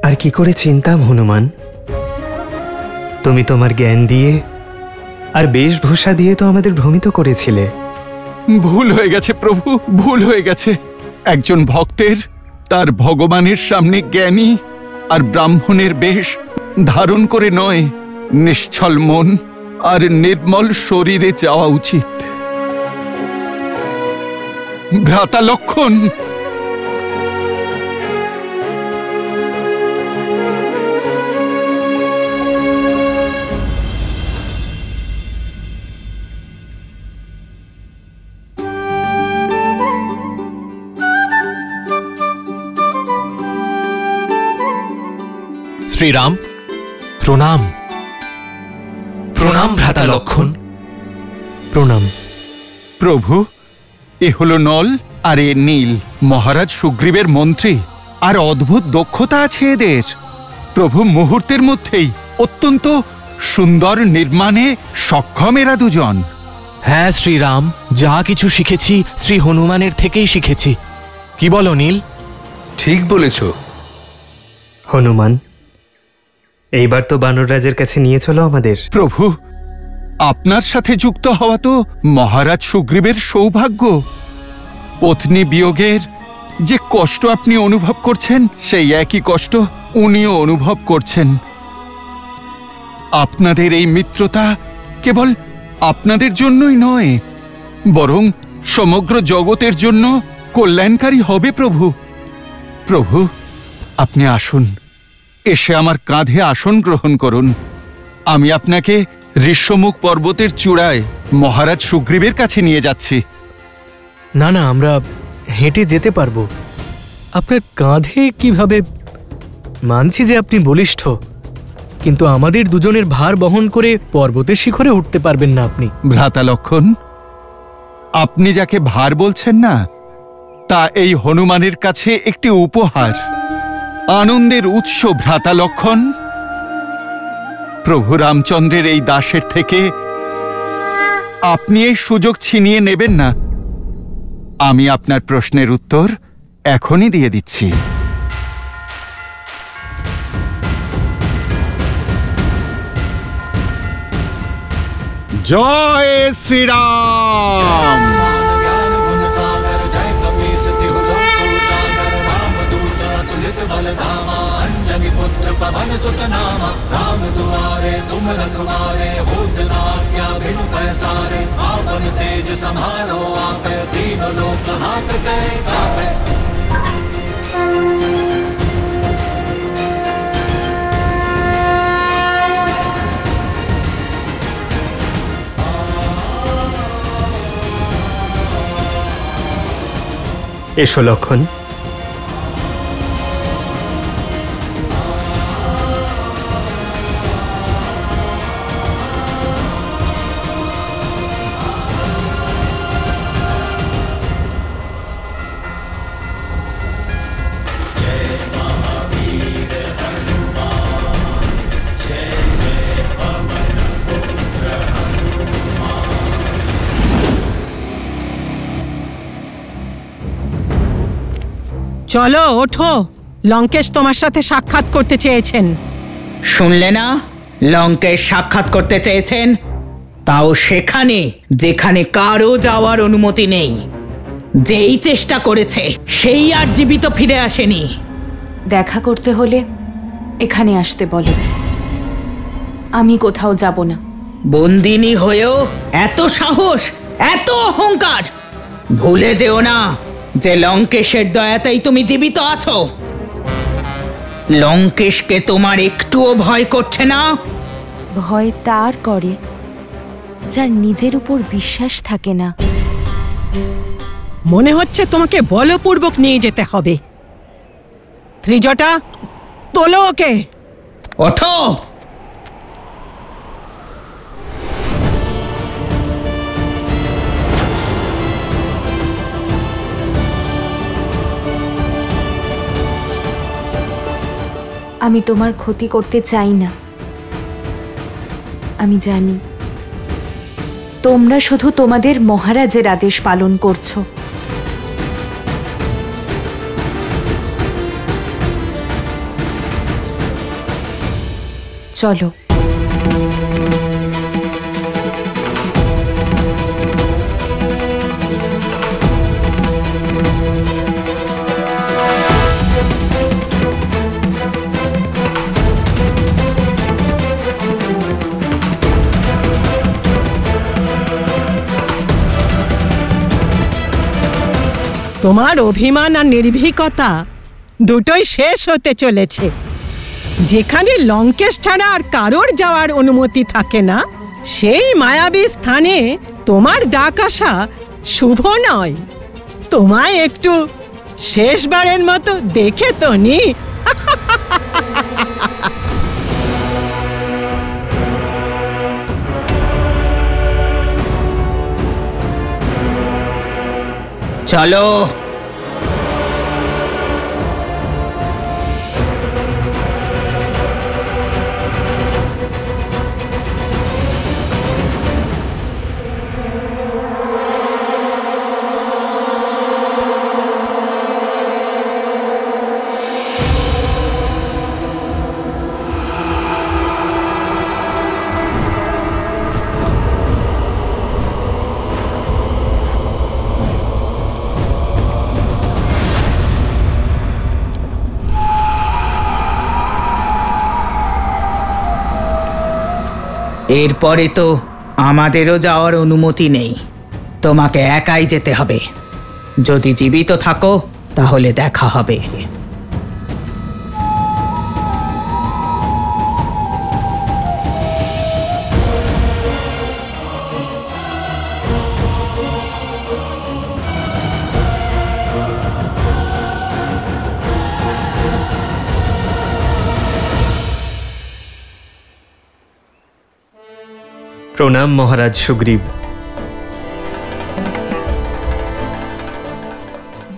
আর কি করে চিনতাম হনুমান? তুমি তোমার জ্ঞান দিয়ে আর বেশভূষা দিয়ে তো আমাদের ভ্রমিত করেছিলে। ভুল হয়ে গেছে প্রভু, ভুল হয়ে গেছে। একজন ভক্তের তার ভগবানের সামনে জ্ঞানী আর ব্রাহ্মণের বেশ ধারণ করে নয়, নিশ্চল মন আর নির্মল শরীরে যাওয়া উচিত। ভ্রাতা লক্ষণ, শ্রীরাম, প্রণাম। প্রণাম ভ্রাতা লক্ষণ। প্রণাম প্রভু। এ হলো নল আর এ নীল, মহারাজ সুগ্রীবের মন্ত্রী, আর অদ্ভুত দক্ষতা আছে এদের। প্রভু মুহূর্তের মধ্যেই অত্যন্ত সুন্দর নির্মাণে সক্ষম এরা দুজন। হ্যাঁ শ্রীরাম, যা কিছু শিখেছি শ্রী হনুমানের থেকেই শিখেছি। কি বলো নীল? ঠিক বলেছ হনুমান। এইবার তো বানররাজের কাছে নিয়ে চলো আমাদের। প্রভু, আপনার সাথে যুক্ত হওয়া তো মহারাজ সুগ্রীবের সৌভাগ্য। পত্নী বিয়োগের যে কষ্ট আপনি অনুভব করছেন, সেই একই কষ্ট উনিও অনুভব করছেন। আপনাদের এই মিত্রতা কেবল আপনাদের জন্যই নয়, বরং সমগ্র জগতের জন্য কল্যাণকারী হবে প্রভু। প্রভু, আপনি আসুন, এসে আমার কাঁধে আসন গ্রহণ করুন। আমি আপনাকে ঋষ্যমুখ পর্বতের চূড়ায় মহারাজ সুগ্রীবের কাছে নিয়ে যাচ্ছি। না না, আমরা হেঁটে যেতে পারবো। আপনার কাঁধে কিভাবে? মানছি যে আপনি বলিষ্ঠ, কিন্তু আমাদের দুজনের ভার বহন করে পর্বতের শিখরে উঠতে পারবেন না আপনি। ভ্রাতা লক্ষণ, আপনি যাকে ভার বলছেন না, তা এই হনুমানের কাছে একটি উপহার, আনন্দের উৎস। ভ্রাতা লক্ষণ, প্রভু রামচন্দ্রের এই দাসের থেকে আপনি এই সুযোগ ছিনিয়ে নেবেন না। আমি আপনার প্রশ্নের উত্তর এখনই দিয়ে দিচ্ছি। জয় শ্রীরাম। पवन सुत नामा राम दुआरे तुम रखवारे होत न आज्ञा बिनु पैसारे आपन तेज समारो आपे तीनों लोक हाथ कहे कापे। এসো লক্ষণ। চলো ওঠো, লঙ্কেশ তোমার সাথে সাক্ষাৎ করতে চেয়েছেন। শুনলে না, লঙ্কেশ সাক্ষাৎ করতে চেয়েছেন, তাও সেখানে যেখানে কারো যাওয়ার অনুমতি নেই। যেই চেষ্টা করেছে সেই আর জীবিত ফিরে আসেনি। দেখা করতে হলে এখানে আসতে বলো, আমি কোথাও যাব না। বন্দিনী হয়েও এত সাহস, এত অহংকার! ভুলে যেও না যে লঙ্কেশের দয়াতেই তুমি জীবিত আছো। লঙ্কেশকে তোমার একটুও ভয় করছে না? ভয় তার করে যার নিজের উপর বিশ্বাস থাকে না। মনে হচ্ছে তোমাকে বলপূর্বক নিয়ে যেতে হবে। ত্রিজটা, তোলো ওকে। ওঠো। আমি তোমার ক্ষতি করতে চাই না। আমি জানি তোমরা শুধু তোমাদের মহারাজের আদেশ পালন করছো। চলো। তোমার অভিমান আর নির্ভীকতা দুটোই শেষ হতে চলেছে। যেখানে লঙ্কেশ ছাড়া আর কারোর যাওয়ার অনুমতি থাকে না, সেই মায়াবী স্থানে তোমার ডাক আসা শুভ নয়। তোমায় একটু শেষবারের মতো দেখে তো নি। চলো। এরপরে তো আমাদেরও যাওয়ার অনুমতি নেই। তোমাকে একাই যেতে হবে। যদি জীবিত থাকো তাহলে দেখা হবে। প্রণাম মহারাজ সুগ্রীব।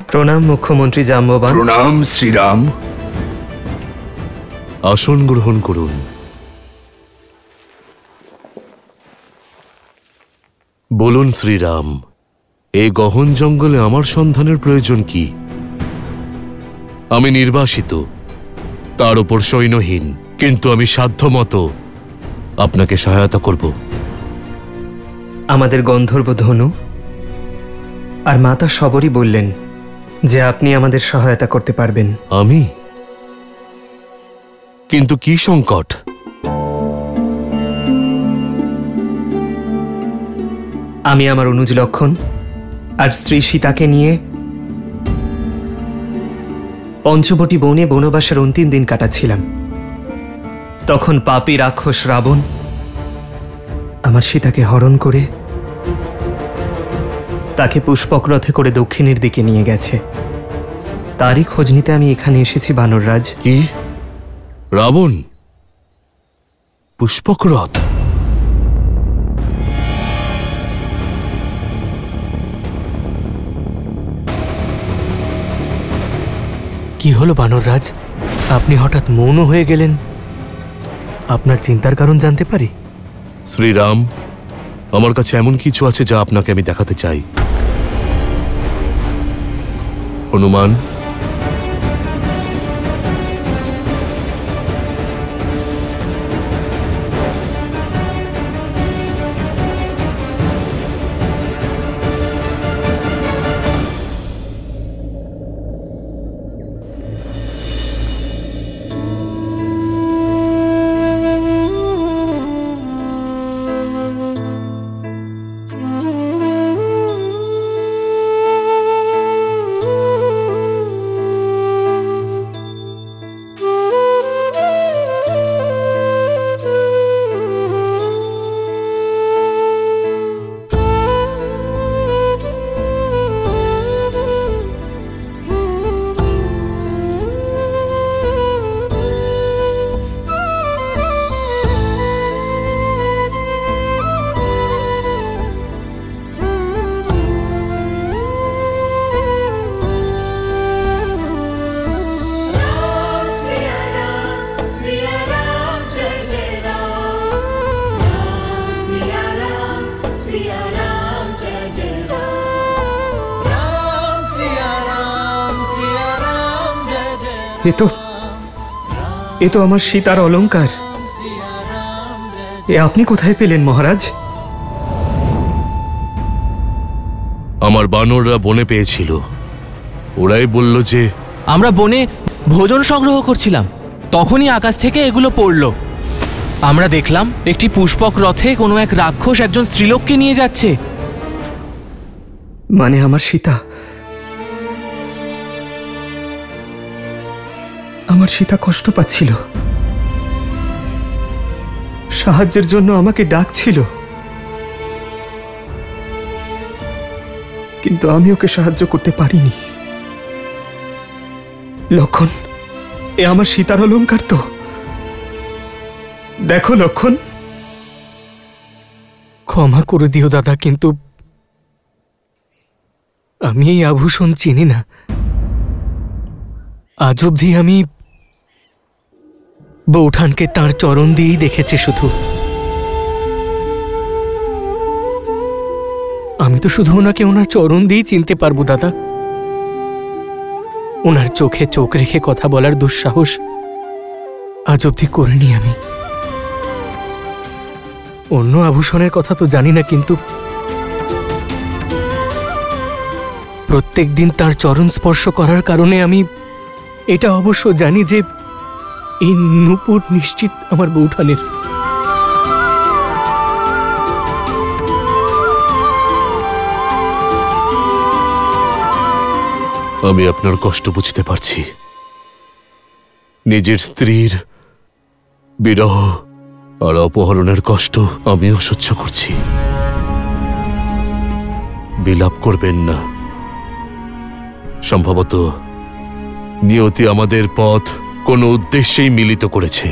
প্রণাম মুখ্যমন্ত্রী জাম্ববান। প্রণাম শ্রীরাম। আসন গ্রহণ করুন। বলুন শ্রীরাম, এই গহন জঙ্গলে আমার সন্ধানের প্রয়োজন কি? আমি নির্বাসিত, তার উপর সৈন্যহীন, কিন্তু আমি সাধ্যমতো আপনাকে সহায়তা করব। আমাদের গন্ধর্ব ধনু আর মাতা সবরই বললেন যে আপনি আমাদের সহায়তা করতে পারবেন। আমি? কিন্তু কি সংকট? আমি আমার অনুজ লক্ষণ আর স্ত্রী সীতাকে নিয়ে পঞ্চবটি বনে বনবাসের অন্তিম দিন কাটাচ্ছিলাম। তখন পাপী রাক্ষস রাবণ আমার সীতাকে হরণ করে তাকে পুষ্পক রথে করে দক্ষিণের দিকে নিয়ে গেছে। তারই খোঁজ নিতে আমি এখানে এসেছি বানররাজ। কি? রাবণ পুষ্পক রথ? কি হলো বানররাজ, আপনি হঠাৎ মৌন হয়ে গেলেন? আপনার চিন্তার কারণ জানতে পারি? শ্রীরাম, আমার কাছে এমন কিছু আছে যা আপনাকে আমি দেখাতে চাই। হনুমান, এ তো আমার সীতার অলংকার। এ আপনি কোথায় পেলেন মহারাজ? আমার বানররা বনে পেয়েছিল। ওরাই বলল যে আমরা বনে ভোজন সংগ্রহ করছিলাম, তখনই আকাশ থেকে এগুলো পড়ল। আমরা দেখলাম একটি পুষ্পক রথে কোনো এক রাক্ষস একজন স্ত্রীলোককে নিয়ে যাচ্ছে। মানে আমার সীতা? আমার সীতা কষ্ট পাচ্ছিল, সাহায্যের জন্য আমাকে ডাকছিল, কিন্তু আমি ওকে সাহায্য করতে পারিনি। লক্ষণ, এ আমার সীতার অলংকার তো। দেখো লক্ষণ। ক্ষমা করে দিও দাদা, কিন্তু আমি এই আভূষণ চিনি না। আজ অবধি আমি বৌঠানকে তাঁর চরণ দিয়েই দেখেছি শুধু। আমি তো শুধু ওনাকে ওনার চরণ দিয়েই চিনতে পারবো দাদা। ওনার চোখে চোখ রেখে কথা বলার দুঃসাহস আজ অবধি করিনি আমি। অন্য আভূষণের কথা তো জানি না, কিন্তু প্রত্যেক দিন তার চরণ স্পর্শ করার কারণে আমি এটা অবশ্য জানি যে এই নূপুর নিশ্চিত আমার বৌঠানের। আমি আপনার কষ্ট বুঝতে পারছি। নিজের স্ত্রীর বিরহ আর অপহরণের কষ্ট আমিও সহ্য করছি। বিলাপ করবেন না। সম্ভবত নিয়তি আমাদের পথ কোনো উদ্দেশ্যেই মিলিত করেছে।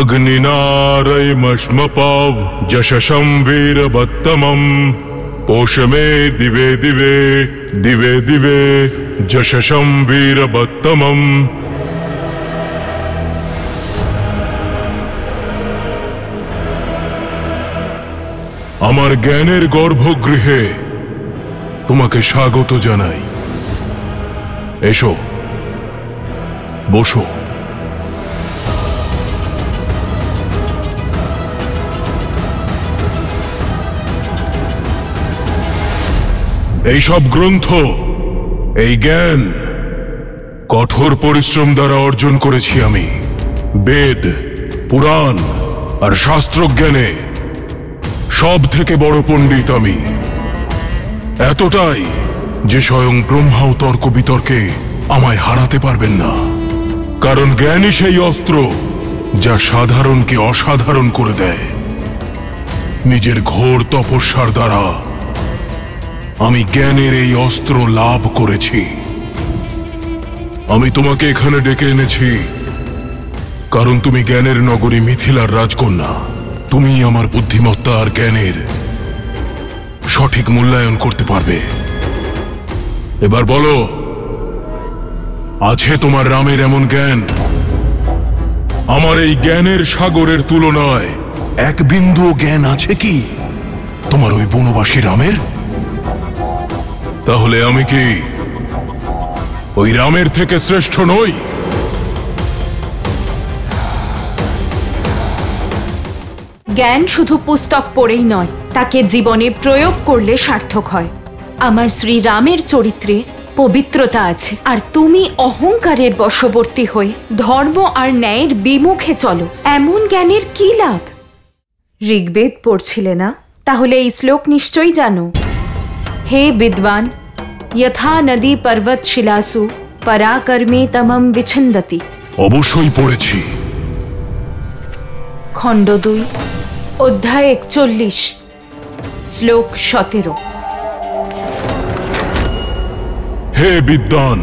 अग्निनारयमश्मपाव जशशं वीरवत्तमम् पोषमे दिवे दिवे दिवे दिवे जशशं वीरवत्तमम्। আমার জ্ঞানের গর্ভগৃহে তোমাকে স্বাগত জানাই। এসো, বসো। এইসব গ্রন্থ, এই জ্ঞান কঠোর পরিশ্রম দ্বারা অর্জন করেছি আমি। বেদ, পুরাণ আর শাস্ত্রজ্ঞানে সব থেকে বড় পণ্ডিত আমি। এতটাই যে স্বয়ং ব্রহ্মাও তর্ক বিতর্কে আমায় হারাতে পারবেন না। কারণ জ্ঞানই সেই অস্ত্র যা সাধারণকে অসাধারণ করে দেয়। নিজের ঘোর তপস্যার দ্বারা আমি জ্ঞানের এই অস্ত্র লাভ করেছি। আমি তোমাকে এখানে ডেকে এনেছি কারণ তুমি জ্ঞানের নগরী মিথিলার রাজকন্যা। তুমি আমার বুদ্ধিমত্তা আর জ্ঞানের সঠিক মূল্যায়ন করতে পারবে। এবার বলো, আছে তোমার রামের এমন জ্ঞান? আমার এই জ্ঞানের সাগরের তুলনায় এক বিন্দু জ্ঞান আছে কি তোমার ওই বনবাসী রামের? তাহলে আমি কি ওই রামের থেকে শ্রেষ্ঠ নই? জ্ঞান শুধু পুস্তক পড়েই নয়, তাকে জীবনে প্রয়োগ করলে সার্থক হয়। আমার শ্রীরামের চরিত্রে পবিত্রতা আছে, আর তুমি অহংকারের বশবর্তী হয়ে ধর্ম আর ন্যায়ের বিমুখে চলো। এমন জ্ঞানের কি লাভ? ঋগ্বেদ পড়ছিলে না? তাহলে এই শ্লোক নিশ্চয়ই জানো। হে বিদ্বান, यथा नदी पर्वत शिलासु पराकर्मे तमम विछिन्दति। অবশ্যই পড়েছি। খণ্ড 2 অধ্যায় 41 শ্লোক 17। হে বিদ্বান,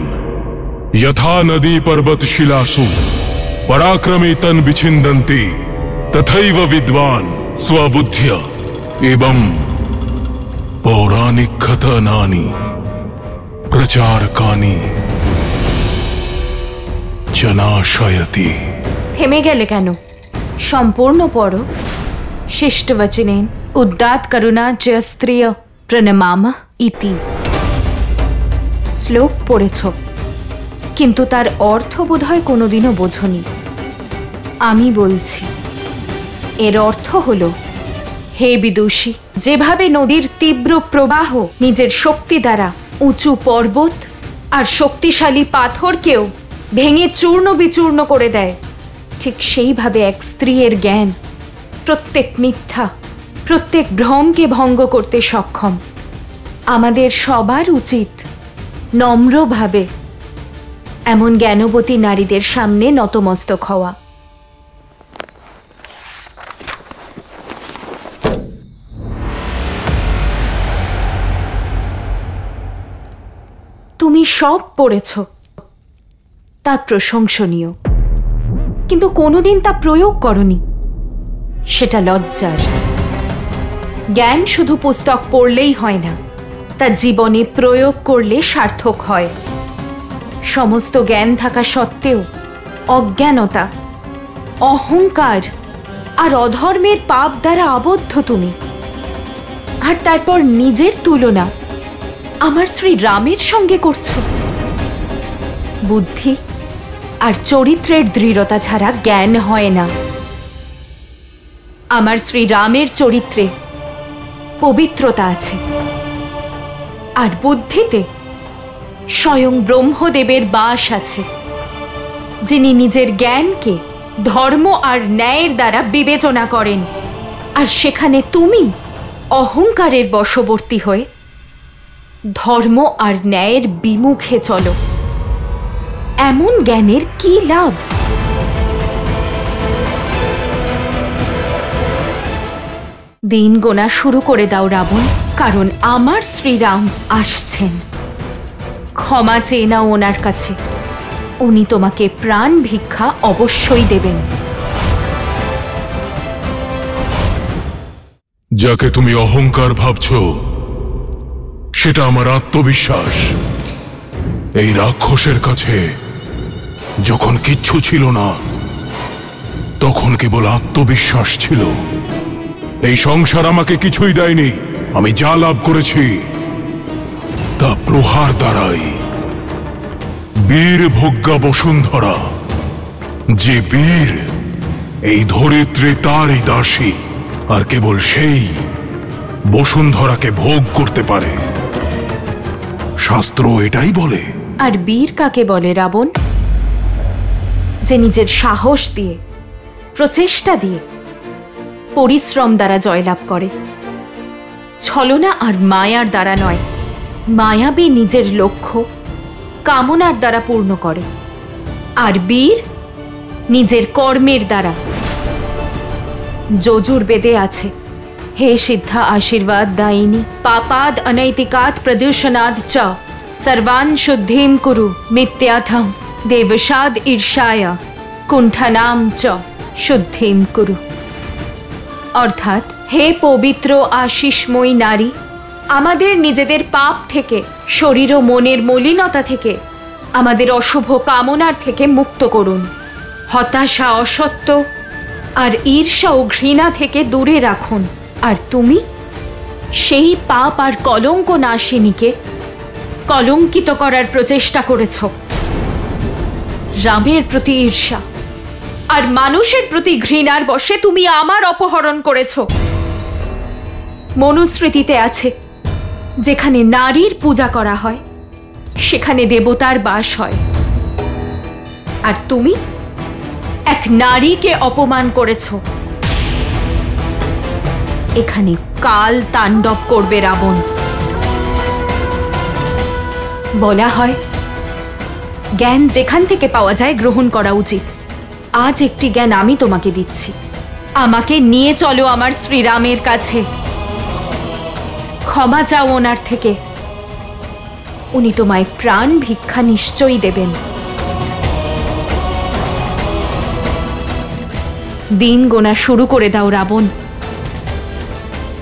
यथा नदी पर्वत शिलासु पराक्रमे तन विछिन्दन्ति तथैव विद्वान स्वबुद्ध्या एवं पौराणिक कथनानि प्रचारकानि जनाशयति। থেমে গেলে কেন? সম্পূর্ণ পড়ো। শিষ্টবচনেন উদ্দাত করুণা চ স্ত্রিয় প্রণমাম ইতি। শ্লোক পড়েছ, কিন্তু তার অর্থ বোধহয় কোনোদিনও বোঝনি। আমি বলছি, এর অর্থ হল, হে বিদুষী, যেভাবে নদীর তীব্র প্রবাহ নিজের শক্তি দ্বারা উঁচু পর্বত আর শক্তিশালী পাথরকেও ভেঙে চূর্ণ বিচূর্ণ করে দেয়, ঠিক সেইভাবে এক স্ত্রীর জ্ঞান প্রত্যেক মিথ্যা, প্রত্যেক ভ্রমকে ভঙ্গ করতে সক্ষম। আমাদের সবার উচিত নম্রভাবে এমন জ্ঞানবতী নারীদের সামনে নতমস্তক হওয়া। তুমি সব পড়েছ, তা প্রশংসনীয়, কিন্তু কোনোদিন তা প্রয়োগ করনি। সেটা লজ্জার। জ্ঞান শুধু পুস্তক পড়লেই হয় না, তা জীবনে প্রয়োগ করলে সার্থক হয়। সমস্ত জ্ঞান থাকা সত্ত্বেও অজ্ঞানতা, অহংকার আর অধর্মের পাপ দ্বারা আবদ্ধ তুমি। আর তারপর নিজের তুলনা আমার শ্রী রামের সঙ্গে করছো। বুদ্ধি আর চরিত্রের দৃঢ়তা ছাড়া জ্ঞান হয় না। আমার শ্রী রামের চরিত্রে পবিত্রতা আছে, আর বুদ্ধিতে স্বয়ং ব্রহ্মদেবের বাস আছে, যিনি নিজের জ্ঞানকে ধর্ম আর ন্যায়ের দ্বারা বিবেচনা করেন। আর সেখানে তুমি অহংকারের বশবর্তী হয়ে ধর্ম আর ন্যায়ের বিমুখে চলো। এমন জ্ঞানের কি লাভ? দিন গোনা শুরু করে দাও রাবণ, কারণ আমার শ্রীরাম আসছেন। ক্ষমা চেয়ে নাও ওনার কাছে, উনি তোমাকে প্রাণ ভিক্ষা অবশ্যই দেবেন। যাকে তুমি অহংকার ভাবছো সেটা আমার আত্মবিশ্বাস। এই রাক্ষসের কাছে যখন কিচ্ছু ছিল না তখন কেবল আত্মবিশ্বাস ছিল। এই সংসার আমাকে কিছুই দেয়নি। আমি যা লাভ করেছি তা প্রহার দ্বারাই। বীর ভোগ্যা বসুন্ধরা, যে বীর এই ধরিত্রী তারই দাসী, আর কেবল সেই বসুন্ধরাকে ভোগ করতে পারে। শাস্ত্র এটাই বলে। আর বীর কাকে বলে রাবণ? যে নিজের সাহস দিয়ে, প্রচেষ্টা দিয়ে, পরিশ্রম দ্বারা জয়লাভ করে, ছলনা আর মায়ার দ্বারা নয়। মায়াবী নিজের লক্ষ্য কামনার দ্বারা পূর্ণ করে, আর বীর নিজের কর্মের দ্বারা। যজুর্বেদে আছে, হে সিদ্ধা আশীর্বাদ দায়িনী, পাপাদ অনৈতিকাত প্রদূষণাদ চ সর্বান শুদ্ধিম কুরু মিথ্যাথম দেবসাদ ঈর্ষায়া কুণ্ঠনাম চ শুদ্ধিম কুরু। অর্থাৎ, হে পবিত্র আশিসময়ী নারী, আমাদের নিজেদের পাপ থেকে, শরীর ও মনের মলিনতা থেকে, আমাদের অশুভ কামনার থেকে মুক্ত করুন। হতাশা, অসত্য আর ঈর্ষা ও ঘৃণা থেকে দূরে রাখুন। আর তুমি সেই পাপ আর কলঙ্ক নাশিনীকে কলঙ্কিত করার প্রচেষ্টা করেছ। রামের প্রতি ঈর্ষা আর মানুষের প্রতি ঘৃণার বশে তুমি আমার অপহরণ করেছ। মনুস্মৃতিতে আছে, যেখানে নারীর পূজা করা হয় সেখানে দেবতার বাস হয়। আর তুমি এক নারীকে অপমান করেছ। এখানে কাল তাণ্ডব করবে রাবণ। বলা হয়, জ্ঞান যেখান থেকে পাওয়া যায় গ্রহণ করা উচিত। আজ একটি জ্ঞান আমি তোমাকে দিচ্ছি। আমাকে নিয়ে চলো আমার শ্রীরামের কাছে। ক্ষমা চাও ওনার থেকে। উনি তোমায় প্রাণ ভিক্ষা নিশ্চয়ই দেবেন। দিন গোনা শুরু করে দাও রাবণ,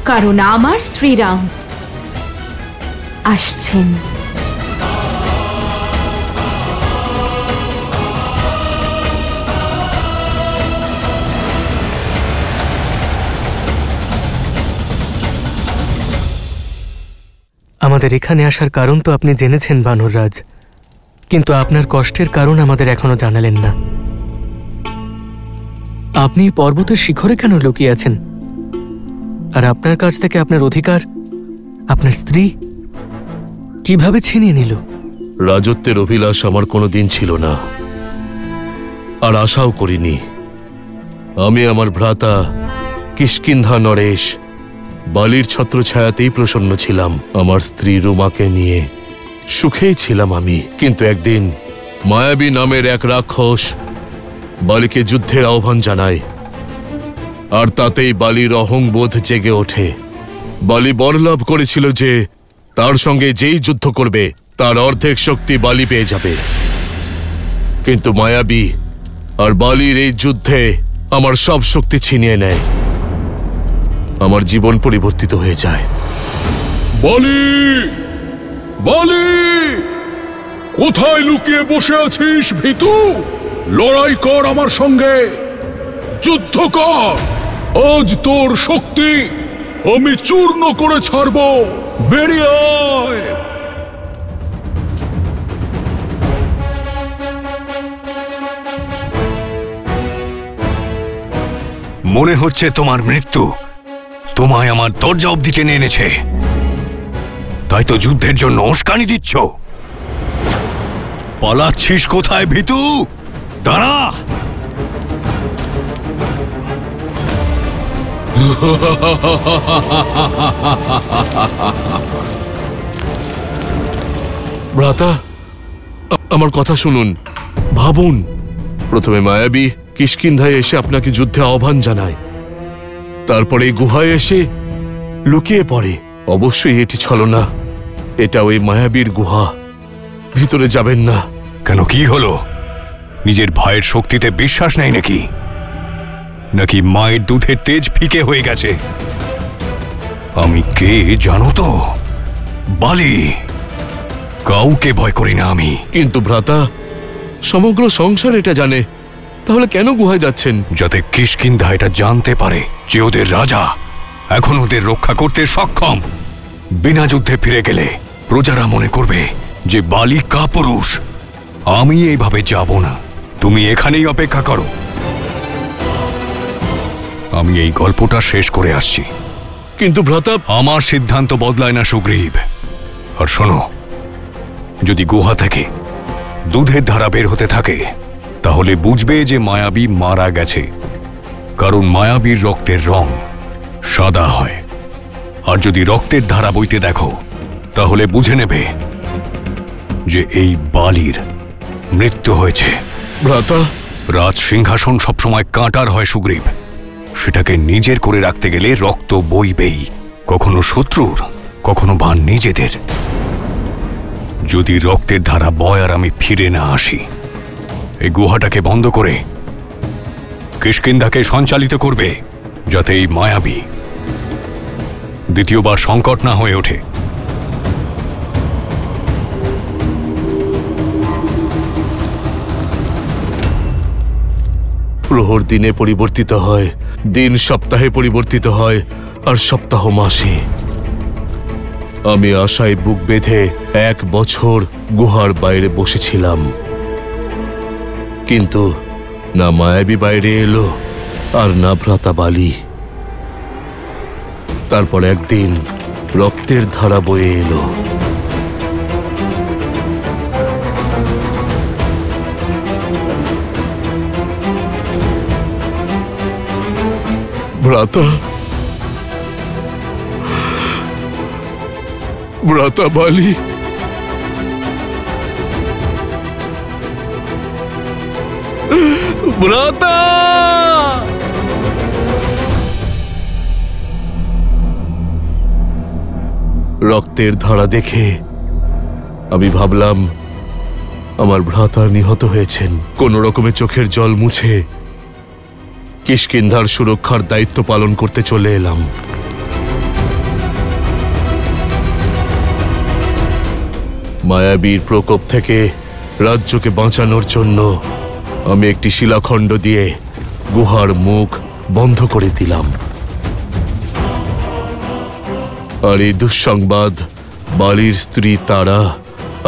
কারণ আমার শ্রীরাম আসছেন। আমাদের এখানে আসার কারণ তো আপনি জেনেছেন বানররাজ, কিন্তু আপনার কষ্টের কারণ আমাদের এখনো জানালেন না। আপনি পর্বতের শিখরে কেন লুকিয়ে আছেন? আর আপনার কাছ থেকে আপনার অধিকার আপনার স্ত্রী কিভাবে ছিনিয়ে নিল? রাজত্বের অভিলাষ আমার কোনো দিন ছিল না, আর আশাও করিনি। আমি আমার ভ্রাতা কিষ্কিন্ধা নরেশ বালির ছত্রছায়াতেই প্রসন্ন ছিলাম। আমার স্ত্রী রুমাকে নিয়ে সুখেই ছিলাম আমি। কিন্তু একদিন মায়াবী নামের এক রাক্ষস বালিকে যুদ্ধের আহ্বান জানায়, আর তাতেই বালির অহংবোধ জেগে ওঠে। বালি বরলাভ করেছিল যে তার সঙ্গে যেই যুদ্ধ করবে তার অর্ধেক শক্তি বালি পেয়ে যাবে। কিন্তু মায়াবী আর বালির এই যুদ্ধে আমার সব শক্তি ছিনিয়ে নেয়। আমার জীবন পরিবর্তিত হয়ে যায়। বলি, বলি, কোথায় লুকিয়ে বসে আছিস ভীতু? লড়াই কর আমার সঙ্গে, যুদ্ধ কর। আজ তোর শক্তি আমি চূর্ণ করে ছাড়ব। বেরিয়ে আয়। মনে হচ্ছে তোমার মৃত্যু তোমায় আমার দরজা অবধি টেনে এনেছে। তাই তো যুদ্ধের জন্য উস্কানি দিচ্ছ। পালাচ্ছিস কোথায় ভীতু? দাঁড়া। ভ্রাতা, আমার কথা শুনুন, ভাবুন। প্রথমে মায়াবী কিষ্কিন্ধায় এসে আপনাকে যুদ্ধে আহ্বান জানায়, তারপরে গুহায় এসে লুকিয়ে পড়ে। অবশ্যই এটি ছলনা। এটা ওই মায়াবীর গুহা। ভিতরে যাবেন না। কেন, কি হলো? নিজের ভাইয়ের শক্তিতে বিশ্বাস নেই নাকি? নাকি মায়ের দুধের তেজ ফিকে হয়ে গেছে? আমি কে জানো তো? বালি। কাউকে ভয় করি না আমি। কিন্তু ভ্রাতা, সমগ্র সংসার এটা জানে, তাহলে কেন গুহায় যাচ্ছেন? যাতে কিষ্কিন্ধা এটা জানতে পারে যে ওদের রাজা এখন ওদের রক্ষা করতে সক্ষম। বিনা যুদ্ধে ফিরে গেলে প্রজারা মনে করবে যে বালি কাপুরুষ। আমি এইভাবে যাব না, তুমি এখানেই অপেক্ষা করো। আমি এই গল্পটা শেষ করে আসছি। কিন্তু ভ্রাতা, আমার সিদ্ধান্ত বদলায় না সুগ্রীব। আর শোনো, যদি গুহা থেকে দুধের ধারা বের হতে থাকে তাহলে বুঝবে যে মায়াবী মারা গেছে, কারণ মায়াবীর রক্তের রং সাদা হয়। আর যদি রক্তের ধারা বইতে দেখো তাহলে বুঝে নেবে যে এই বালির মৃত্যু হয়েছে। ভ্রাতা, রাজ সিংহাসন সবসময় কাঁটার হয় সুগ্রীব। সেটাকে নিজের করে রাখতে গেলে রক্ত বইবেই, কখনো শত্রুর, কখনো বা নিজেদের। যদি রক্তের ধারা বয় আর আমি ফিরে না আসি, এই গুহাটাকে বন্ধ করে কিষ্কিন্ধাকে সঞ্চালিত করবে, যাতে এই মায়াবী দ্বিতীয়বার সংকট না হয়ে ওঠে। প্রহর দিনে পরিবর্তিত হয়, দিন সপ্তাহে পরিবর্তিত হয়, আর সপ্তাহ মাসে। আমি আশায় বুক বেঁধে 1 বছর গুহার বাইরে বসেছিলাম, কিন্তু না মায়াবী বাইরে এলো আর না ভ্রাতা বালি। তারপর একদিন রক্তের ধারা বয়ে এলো। ভ্রাতা, ভ্রাতা বালি, ভ্রাতা! রক্তের ধারা দেখে আমি ভাবলাম আমার ভ্রাতা নিহত হয়েছেন। কোন রকমে চোখের জল মুছে কিষ্কিন্ধার সুরক্ষার দায়িত্ব পালন করতে চলে এলাম। মায়াবীর প্রকোপ থেকে রাজ্যকে বাঁচানোর জন্য আমি একটি শিলাখণ্ড দিয়ে গুহার মুখ বন্ধ করে দিলাম। আর এই দুঃসংবাদ বালির স্ত্রী তারা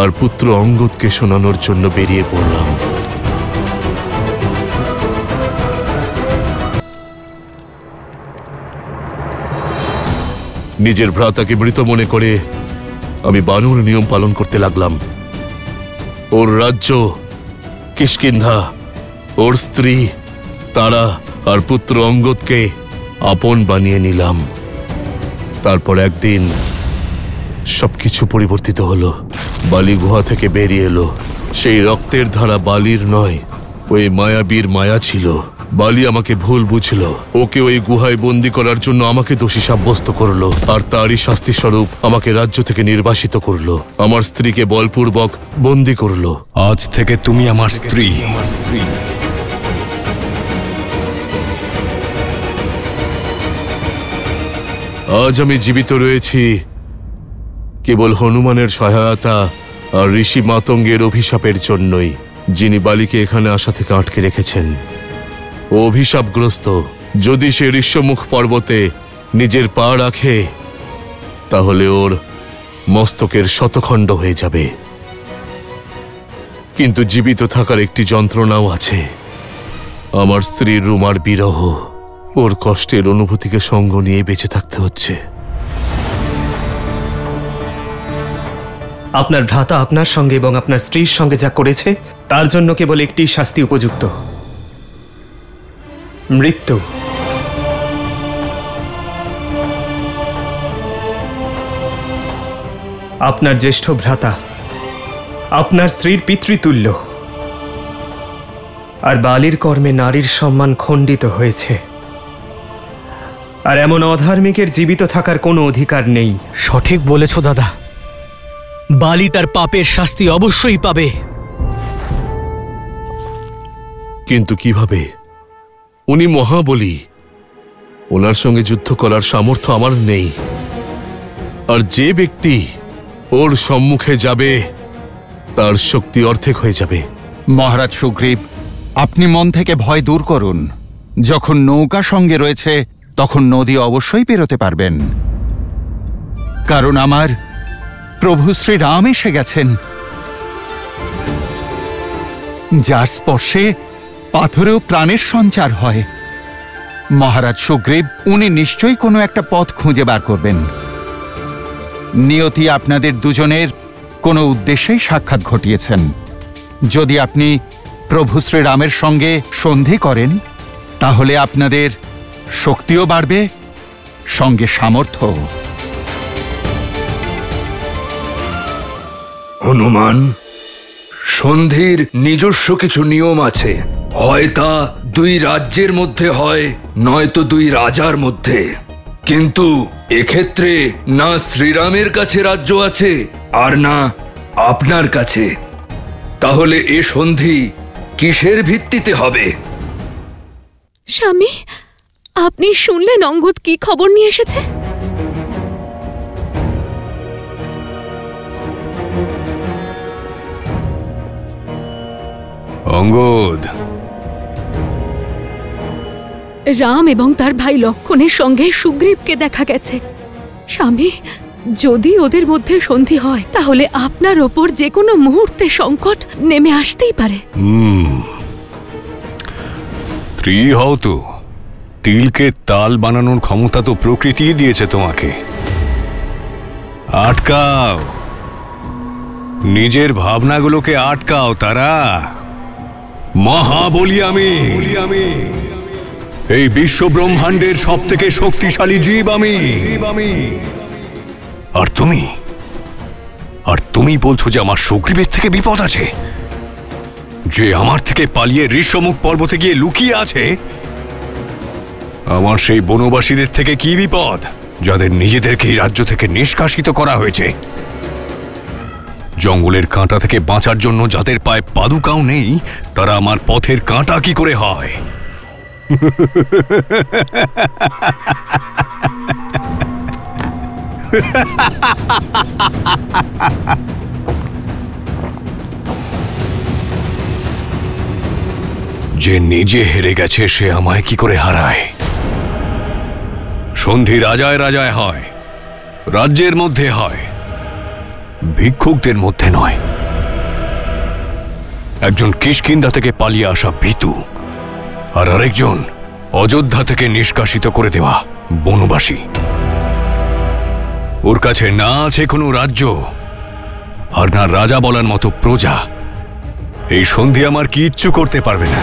আর পুত্র অঙ্গদকে শোনানোর জন্য বেরিয়ে পড়লাম। নিজের ভ্রাতাকে মৃত মনে করে আমি বানর নিয়ম পালন করতে লাগলাম। ওর রাজ্য কিষ্কিন্ধা, ওর স্ত্রী তারা আর পুত্র অঙ্গদকে আপন বানিয়ে নিলাম। তারপর একদিন সবকিছু পরিবর্তিত হলো। বালি গুহা থেকে বেরিয়ে এলো। সেই রক্তের ধারা বালির নয়, ওই মায়াবীর মায়া ছিল। বালি আমাকে ভুল বুঝল, ওকে ওই গুহায় বন্দি করার জন্য আমাকে দোষী সাব্যস্ত করলো, আর তারই শাস্তি স্বরূপ আমাকে রাজ্য থেকে নির্বাসিত করলো, আমার স্ত্রীকে বলপূর্বক বন্দি করলো। আজ থেকে তুমি আমার স্ত্রী। আজ আমি জীবিত রয়েছি কেবল হনুমানের সহায়তা আর ঋষি মাতঙ্গের অভিশাপের জন্যই, যিনি বালিকে এখানে আসা থেকে আটকে রেখেছেন। ও অভিশাপগ্রস্ত। যদি সে ঋষ্যমুখ পর্বতে নিজের পা রাখে তাহলে ওর মস্তকের শতখণ্ড হয়ে যাবে। কিন্তু জীবিত থাকার একটি যন্ত্রণাও আছে, আমার স্ত্রীর রুমার বিরহ। ওর কষ্টের অনুভূতিকে সঙ্গ নিয়ে বেঁচে থাকতে হচ্ছে। আপনার ভ্রাতা আপনার সঙ্গে এবং আপনার স্ত্রীর সঙ্গে যা করেছে তার জন্য কেবল একটি শাস্তি উপযুক্ত, মৃত্যু। আপনার জ্যেষ্ঠ ভ্রাতা আপনার স্ত্রীর পিতৃতুল্য, আর বালির কর্মে নারীর সম্মান খণ্ডিত হয়েছে। আর এমন অধার্মিকের জীবিত থাকার কোনো অধিকার নেই। সঠিক বলেছ দাদা, বালি তার পাপের শাস্তি অবশ্যই পাবে। কিন্তু কিভাবে? উনি মহাবলী, ওনার সঙ্গে যুদ্ধ করার সামর্থ্য আমার নেই। আর যে ব্যক্তি ওর সম্মুখে যাবে তার শক্তি অর্ধেক হয়ে যাবে। মহারাজ সুগ্রীব, আপনি মন থেকে ভয় দূর করুন। যখন নৌকা সঙ্গে রয়েছে তখন নদী অবশ্যই পেরোতে পারবেন, কারণ আমার প্রভু শ্রীরাম এসে গেছেন, যার স্পর্শে পাথরেও প্রাণের সঞ্চার হয়। মহারাজ সুগ্রীব, উনি নিশ্চয়ই কোনো একটা পথ খুঁজে বার করবেন। নিয়তি আপনাদের দুজনের কোনো উদ্দেশ্যেই সাক্ষাৎ ঘটিয়েছেন। যদি আপনি প্রভু শ্রীরামের সঙ্গে সন্ধি করেন তাহলে আপনাদের শক্তিও বাড়বে, সঙ্গে সামর্থ্য। হনুমান, সন্ধির নিজস্ব কিছু নিয়ম আছে। হয় তা দুই রাজ্যের মধ্যে হয়, নয়তো দুই রাজার মধ্যে। কিন্তু এক্ষেত্রে না শ্রীরামের কাছে রাজ্য আছে আর না আপনার কাছে। তাহলে এ সন্ধি কিসের ভিত্তিতে হবে? স্বামী, আপনি শুনলেন অঙ্গদ কি খবর নিয়ে এসেছে? অঙ্গদ, রাম এবং তার ভাই লক্ষণের সঙ্গে সুগ্রীবকে দেখা গেছে। স্বামী, যদি ওদের মধ্যে সন্ধি হয় তাহলে আপনার ওপর যে কোনো মুহূর্তে সংকট নেমে আসতেই পারে। স্ত্রী হও তো, তিলকে তাল বানানোর ক্ষমতা তো প্রকৃতি দিয়েছে তোমাকে। আটকাও, নিজের ভাবনাগুলোকে আটকাও। তারা মহা বলি আমি, এই বিশ্ব ব্রহ্মাণ্ডের সব থেকে শক্তিশালী জীব আমি। আর তুমি বলছো যে আমার সুগ্রীবের থেকে বিপদ আছে, যে আমার থেকে পালিয়ে ঋষ্যমুখ পর্বতে গিয়ে লুকিয়ে আছে। আমার সেই বনবাসীদের থেকে কি বিপদ, যাদের নিজেদেরকে এই রাজ্য থেকে নিষ্কাশিত করা হয়েছে? জঙ্গলের কাঁটা থেকে বাঁচার জন্য যাদের পায়ে পাদুকাও নেই, তারা আমার পথের কাঁটা কি করে হয়? যে নিজে হেরে গেছে সে আমায় কি করে হারায়? সন্ধি রাজায় রাজায় হয়, রাজ্যের মধ্যে হয়, ভিক্ষুকদের মধ্যে নয়। একজন কিষ্কিন্ধা থেকে পালিয়ে আসা ভীতু, আর আরেকজন অযোধ্যা থেকে নিষ্কাশিত করে দেওয়া বনবাসী। ওর কাছে না আছে কোনো রাজ্য, আর না রাজা বলার মতো প্রজা। এই সন্ধি আমার কিচ্ছু করতে পারবে না।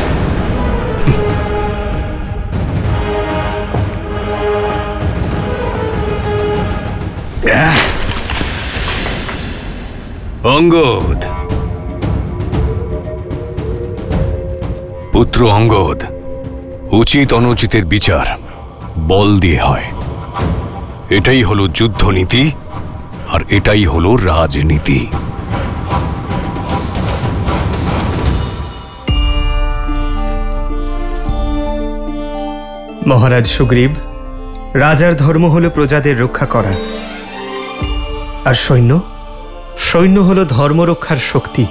অঙ্গদ, পুত্র অঙ্গদ, উচিত অনুচিতের বিচার বল দিয়ে হয়। এটাই হলো যুদ্ধনীতি, আর এটাই হলো রাজনীতি। মহারাজ সুগ্রীব, রাজার ধর্ম হলো প্রজাদের রক্ষা করা, আর সৈন্য হলো ধর্ম রক্ষার শক্তি।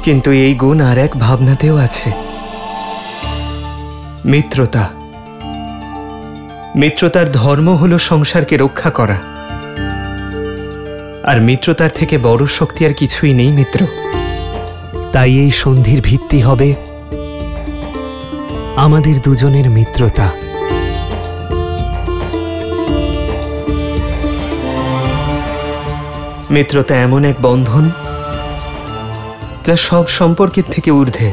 কিন্তু এই গুণ আর এক ভাবনাতেও আছে, মিত্রতা। মিত্রতার ধর্ম হলো সংসারকে রক্ষা করা, আর মিত্রতার থেকে বড় শক্তি আর কিছুই নেই মিত্র। তাই এই সন্ধির ভিত্তি হবে আমাদের দুজনের মিত্রতা। মিত্রতা এমন এক বন্ধন যা সব সম্পর্কের থেকে ঊর্ধ্বে।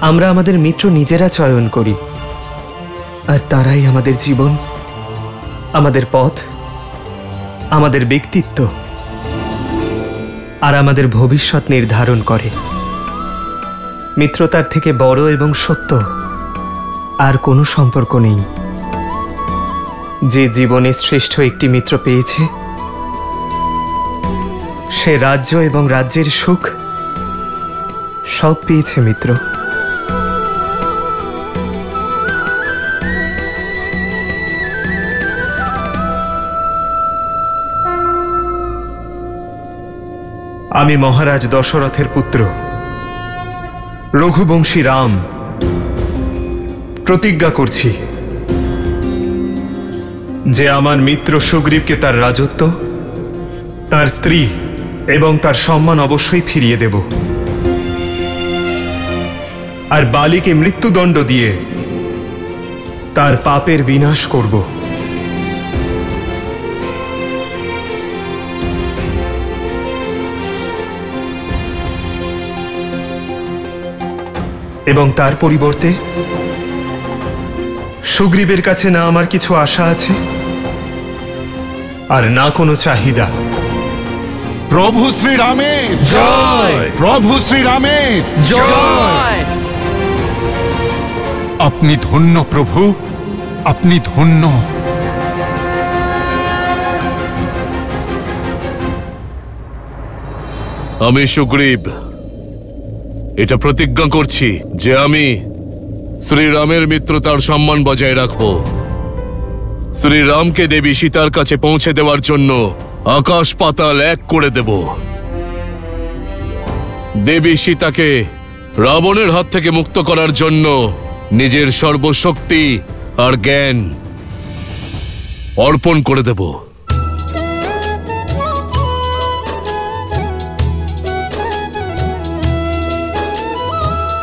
আমরা আমাদের মিত্র নিজেরা চয়ন করি, আর তারাই আমাদের জীবন, আমাদের পথ, আমাদের ব্যক্তিত্ব আর আমাদের ভবিষ্যৎ নির্ধারণ করে। মিত্রতার থেকে বড় এবং সত্য আর কোনো সম্পর্ক নেই। যে জীবনে শ্রেষ্ঠ একটি মিত্র পেয়েছে, সে রাজ্য এবং রাজ্যের সুখ সব পেয়েছে মিত্র। আমি মহারাজ দশরথের পুত্র রঘুবংশী রাম প্রতিজ্ঞা করছি যে আমার মিত্র সুগ্রীবকে তার রাজত্ব, তার স্ত্রী এবং তার সম্মান অবশ্যই ফিরিয়ে দেব, আর বালিকে মৃত্যুদণ্ড দিয়ে তার পাপের বিনাশ করব। এবং তার পরিবর্তে সুগ্রীবের কাছে না আমার কিছু আশা আছে আর না কোনো চাহিদা। প্রভু শ্রীরামের জয়! প্রভু শ্রীরামের জয়! আপনি ধন্য প্রভু, আপনি ধন্য। আমি সুগ্রীব এটা প্রতিজ্ঞা করছি যে আমি শ্রীরামের মিত্রতার সম্মান বজায় রাখব। শ্রীরামকে দেবী সীতার কাছে পৌঁছে দেওয়ার জন্য আকাশ পাতাল এক করে দেব। দেবী সীতাকে রাবণের হাত থেকে মুক্ত করার জন্য নিজের সর্বশক্তি আর জ্ঞান অর্পণ করে দেব।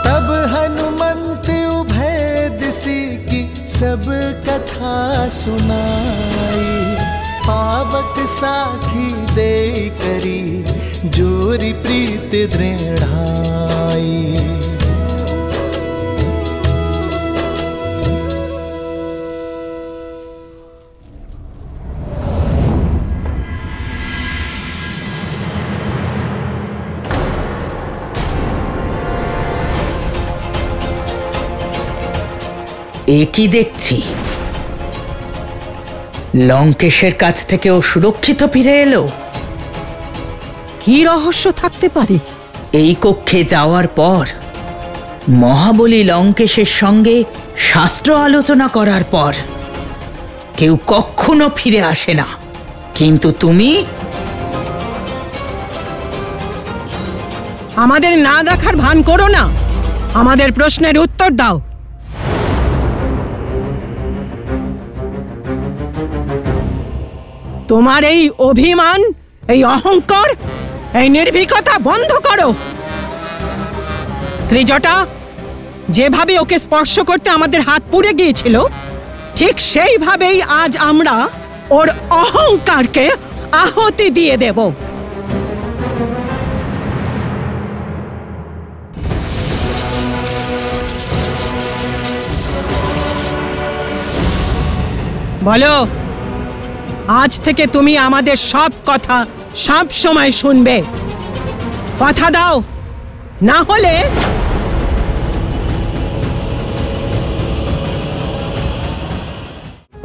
तब हनुमंत उभय दिशि की सब कथा सुनाई, पावक साखी दे करी जोरी प्रीत दृढ़ाई। একই দেখছি, লঙ্কেশের কাছ থেকে ও সুরক্ষিত ফিরে এলো। কি রহস্য থাকতে পারে? এই কক্ষে যাওয়ার পর মহাবলী লঙ্কেশের সঙ্গে শাস্ত্র আলোচনা করার পর কেউ কখনো ফিরে আসে না, কিন্তু তুমি আমাদের না দেখার ভান করো না, আমাদের প্রশ্নের উত্তর দাও। তোমার এই অভিমান, এই অহংকার, এই নির্ভীকতা বন্ধ করো। ত্রিজটা, যেভাবে ওকে স্পর্শ করতে আমাদের হাত পুড়ে গিয়েছিল, ঠিক সেইভাবেই আজ আমরা ওর অহংকারকে আহুতি দিয়ে দেব। বলো, আজ থেকে তুমি আমাদের সব কথা সব সময় শুনবে। কথা দাও, না হলে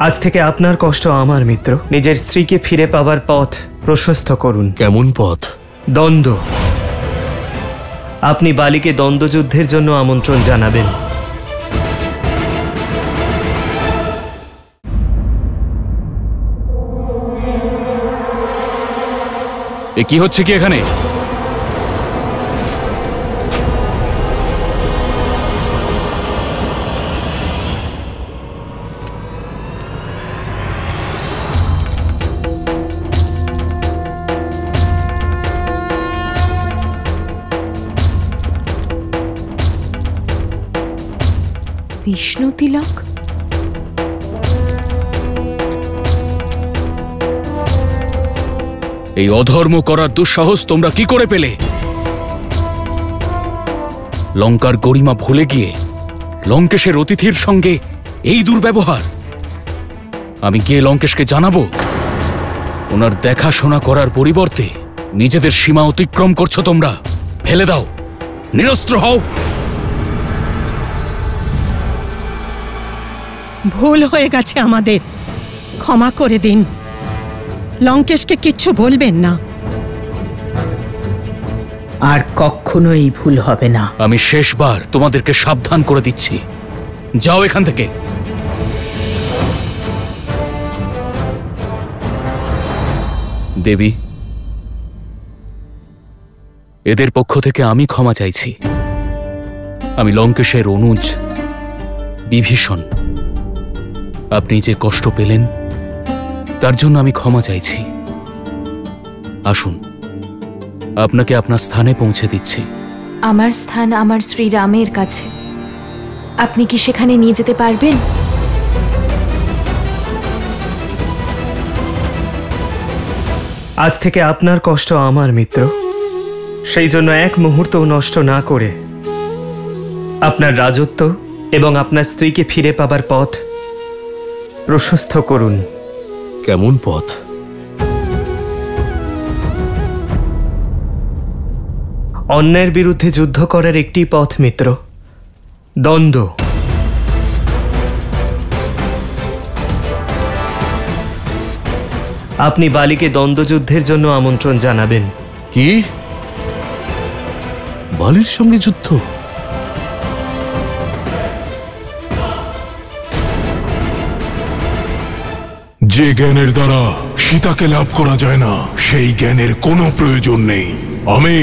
আজ থেকে আপনার কষ্ট আমার মিত্র। নিজের স্ত্রীকে ফিরে পাবার পথ প্রশস্ত করুন। কেমন পথ? দ্বন্দ্ব। আপনি বালিকে দ্বন্দ্বযুদ্ধের জন্য আমন্ত্রণ জানাবেন। এ কি হচ্ছে কি এখানে? বিষ্ণু তিলক? এই অধর্ম করার দুঃসাহস তোমরা কি করে পেলে? লঙ্কার গরিমা ভুলে গিয়ে লঙ্কেশের অতিথির সঙ্গে এই দুর্ব্যবহার? আমি গিয়ে লঙ্কেশকে জানাবো। ওনার দেখাশোনা করার পরিবর্তে নিজেদের সীমা অতিক্রম করছো তোমরা। ফেলে দাও, নিরস্ত্র হও। ভুল হয়ে গেছে আমাদের, ক্ষমা করে দিন। লঙ্কেশকে কিচ্ছু বলবেন না। আর কখনোই ভুল হবে না। আমি শেষবার তোমাদেরকে সাবধান করে দিচ্ছি, যাও এখান থেকে। দেবী, এদের পক্ষ থেকে আমি ক্ষমা চাইছি। আমি লঙ্কেশের অনুজ বিভীষণ, আপনি যে কষ্ট পেলেন তার জন্য আমি ক্ষমা চাইছি। আসুন, আপনাকে আপনার স্থানে পৌঁছে দিচ্ছি। আমার স্থান আমার শ্রীরামের কাছে। আপনি কি সেখানে নিয়ে যেতে পারবেন? আজ থেকে আপনার কষ্ট আমার মিত্র, সেই জন্য এক মুহূর্তও নষ্ট না করে আপনার রাজত্ব এবং আপনার স্ত্রীকে ফিরে পাবার পথ প্রশস্ত করুন। কেমন পথ? অন্যায়ের বিরুদ্ধে যুদ্ধ করার একটি পথ মিত্র, দ্বন্দ্ব। আপনি বালিকে দ্বন্দ্বযুদ্ধের জন্য আমন্ত্রণ জানাবেন। কি? বালির সঙ্গে যুদ্ধ? যে জ্ঞানের দ্বারা সীতাকে লাভ করা যায় না, সেই জ্ঞানের কোনো প্রয়োজন নেই। আমি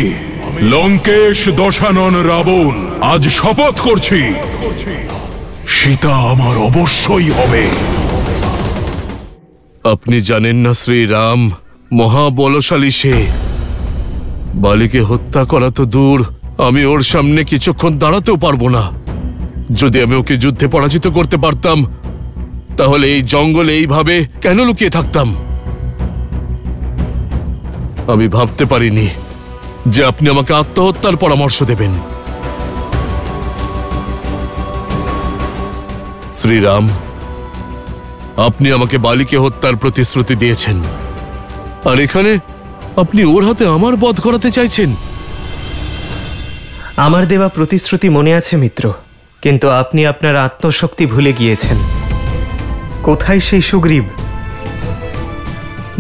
লঙ্কেশ দশানন রাবণ আজ শপথ করছি, সীতা আমার অবশ্যই হবে। আপনি জানেন না শ্রীরাম মহাবলশালী সে। বালিকে হত্যা করা তো দূর, আমি ওর সামনে কিছুক্ষণ দাঁড়াতেও পারবো না। যদি আমি ওকে যুদ্ধে পরাজিত করতে পারতাম, তাহলে এই জঙ্গলে এইভাবে কেন লুকিয়ে থাকতাম? আমি ভাবতে পারিনি যে আপনি আমাকে আত্মহত্যার পরামর্শ দেবেন। শ্রীরাম, আপনি আমাকে বালিকে হত্যার প্রতিশ্রুতি দিয়েছেন, আর এখানে আপনি ওর হাতে আমার বধ করাতে চাইছেন। আমার দেওয়া প্রতিশ্রুতি মনে আছে মিত্র, কিন্তু আপনি আপনার আত্মশক্তি ভুলে গিয়েছেন। কোথায় সেই সুগ্রীব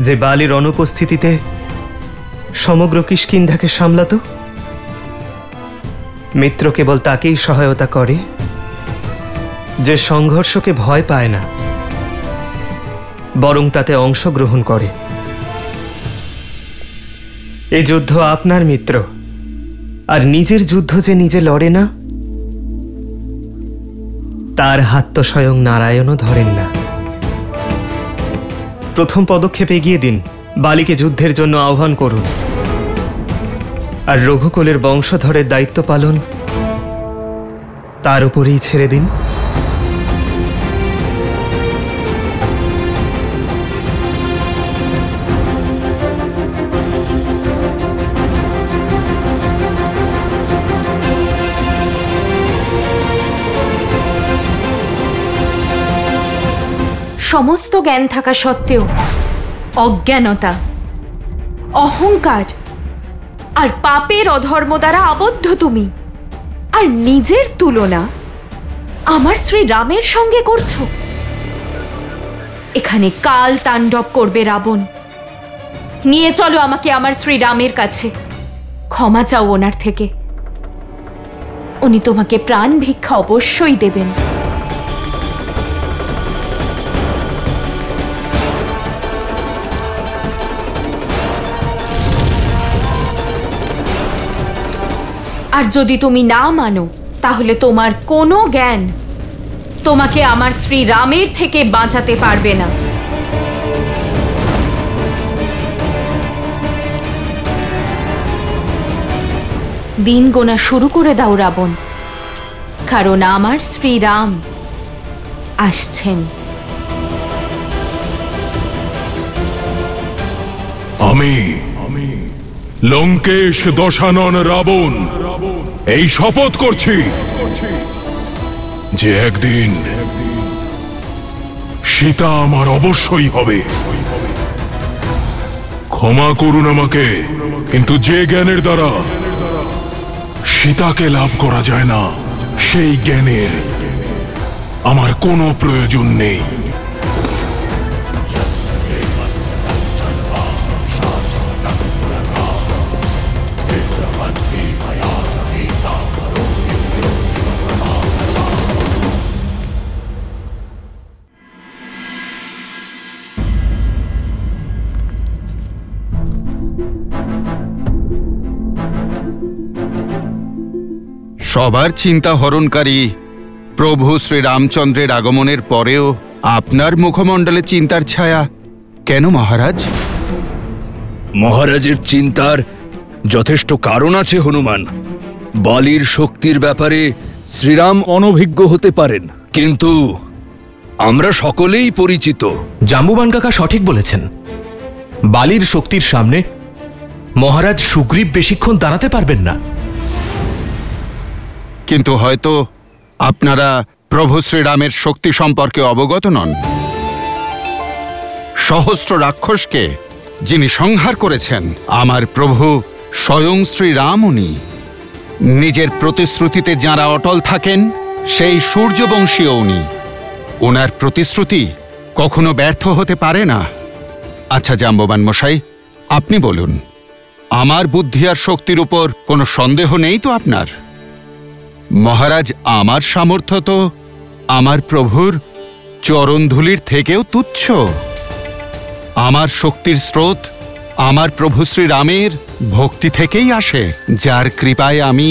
যে বালির অনুপস্থিতিতে সমগ্র কিষ্কিন্ধাকে সামলাত? মিত্র কেবল তাকেই সহায়তা করে যে সংঘর্ষকে ভয় পায় না, বরং তাতে অংশগ্রহণ করে। এই যুদ্ধ আপনার মিত্র, আর নিজের যুদ্ধ যে নিজে লড়ে না, তার হাত তো স্বয়ং নারায়ণও ধরেন না। প্রথম পদক্ষেপ এগিয়ে দিন, বালিকে যুদ্ধের জন্য আহ্বান করুন, আর রঘুকুলের বংশধরের দায়িত্ব পালন তার উপরেই ছেড়ে দিন। সমস্ত জ্ঞান থাকা সত্ত্বেও অজ্ঞানতা, অহংকার আর পাপের অধর্ম দ্বারা আবদ্ধ তুমি, আর নিজের তুলনা আমার শ্রীরামের সঙ্গে করছো। এখানে কাল তাণ্ডব করবে রাবণ। নিয়ে চলো আমাকে আমার শ্রীরামের কাছে, ক্ষমা চাও ওনার থেকে। উনি তোমাকে প্রাণ ভিক্ষা অবশ্যই দেবেন। আর যদি তুমি না মানো, তাহলে তোমার কোনো জ্ঞান তোমাকে আমার শ্রীরামের থেকে বাঁচাতে পারবে না। দিন গোনা শুরু করে দাও রাবণ, কারণ আমার শ্রীরাম আসছেন। আমি লঙ্কেশ দশানন রাবণ এই শপথ করছি যে একদিন সীতা আমার অবশ্যই হবে। ক্ষমা করুন আমাকে, কিন্তু যে জ্ঞানের দ্বারা সীতাকে লাভ করা যায় না, সেই জ্ঞানের আমার কোনো প্রয়োজন নেই। সবার চিন্তা হরণকারী প্রভু শ্রীরামচন্দ্রের আগমনের পরেও আপনার মুখমণ্ডলে চিন্তার ছায়া কেন মহারাজ? মহারাজের চিন্তার যথেষ্ট কারণ আছে হনুমান। বালির শক্তির ব্যাপারে শ্রীরাম অনভিজ্ঞ হতে পারেন, কিন্তু আমরা সকলেই পরিচিত। জাম্বুবান কাকা সঠিক বলেছেন। বালির শক্তির সামনে মহারাজ সুগ্রীব বেশিক্ষণ দাঁড়াতে পারবেন না। কিন্তু হয়তো আপনারা প্রভু শ্রীরামের শক্তি সম্পর্কে অবগত নন। সহস্র রাক্ষসকে যিনি সংহার করেছেন আমার প্রভু স্বয়ং শ্রীরাম। উনি নিজের প্রতিশ্রুতিতে যাঁরা অটল থাকেন সেই সূর্যবংশীয় উনি। ওনার প্রতিশ্রুতি কখনো ব্যর্থ হতে পারে না। আচ্ছা জাম্ববান মশাই, আপনি বলুন, আমার বুদ্ধি আর শক্তির উপর কোনো সন্দেহ নেই তো আপনার? মহারাজ, আমার সামর্থ্য তো আমার প্রভুর চরণধূলির থেকেও তুচ্ছ। আমার শক্তির স্রোত আমার প্রভু শ্রীরামের ভক্তি থেকেই আসে, যার কৃপায় আমি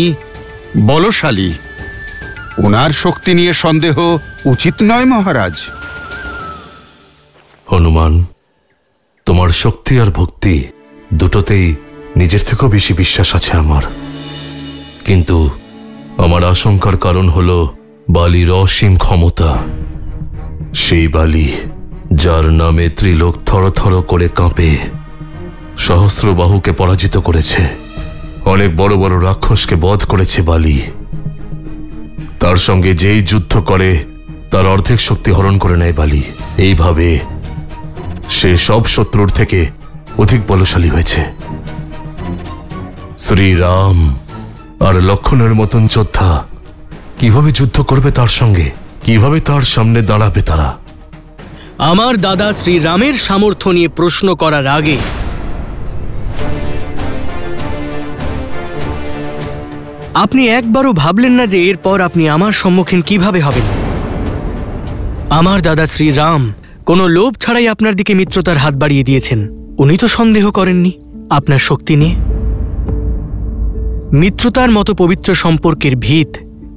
বলশালী। ওনার শক্তি নিয়ে সন্দেহ উচিত নয় মহারাজ। হনুমান, তোমার শক্তি আর ভক্তি দুটোতেই নিজের থেকেও বেশি বিশ্বাস আছে আমার। কিন্তু আমার আশঙ্কার কারণ হল বালির অসীম ক্ষমতা। সেই বালি যার নামে ত্রিলোক থরথর করে কাঁপে, সহস্রবাহুকে পরাজিত করেছে, অনেক বড় বড় রাক্ষসকে বধ করেছে বালি। তার সঙ্গে যেই যুদ্ধ করে তার অর্ধেক শক্তি হরণ করে নেয় বালি। এইভাবে সে সব শত্রুর থেকে অধিক বলশালী হয়েছে। শ্রীরাম আর লক্ষণের মতন যোদ্ধা কিভাবে যুদ্ধ করবে তার সঙ্গে? কিভাবে তার সামনে দাঁড়াবে তারা? আমার দাদা শ্রীরামের সামর্থ্য নিয়ে প্রশ্ন করার আগে আপনি একবারও ভাবলেন না যে এরপর আপনি আমার সম্মুখীন কিভাবে হবেন? আমার দাদা শ্রীরাম কোনো লোভ ছাড়াই আপনার দিকে মিত্রতার হাত বাড়িয়ে দিয়েছেন। উনি তো সন্দেহ করেননি আপনার শক্তি নিয়ে। মিত্রতার মতো পবিত্র সম্পর্কের ভিত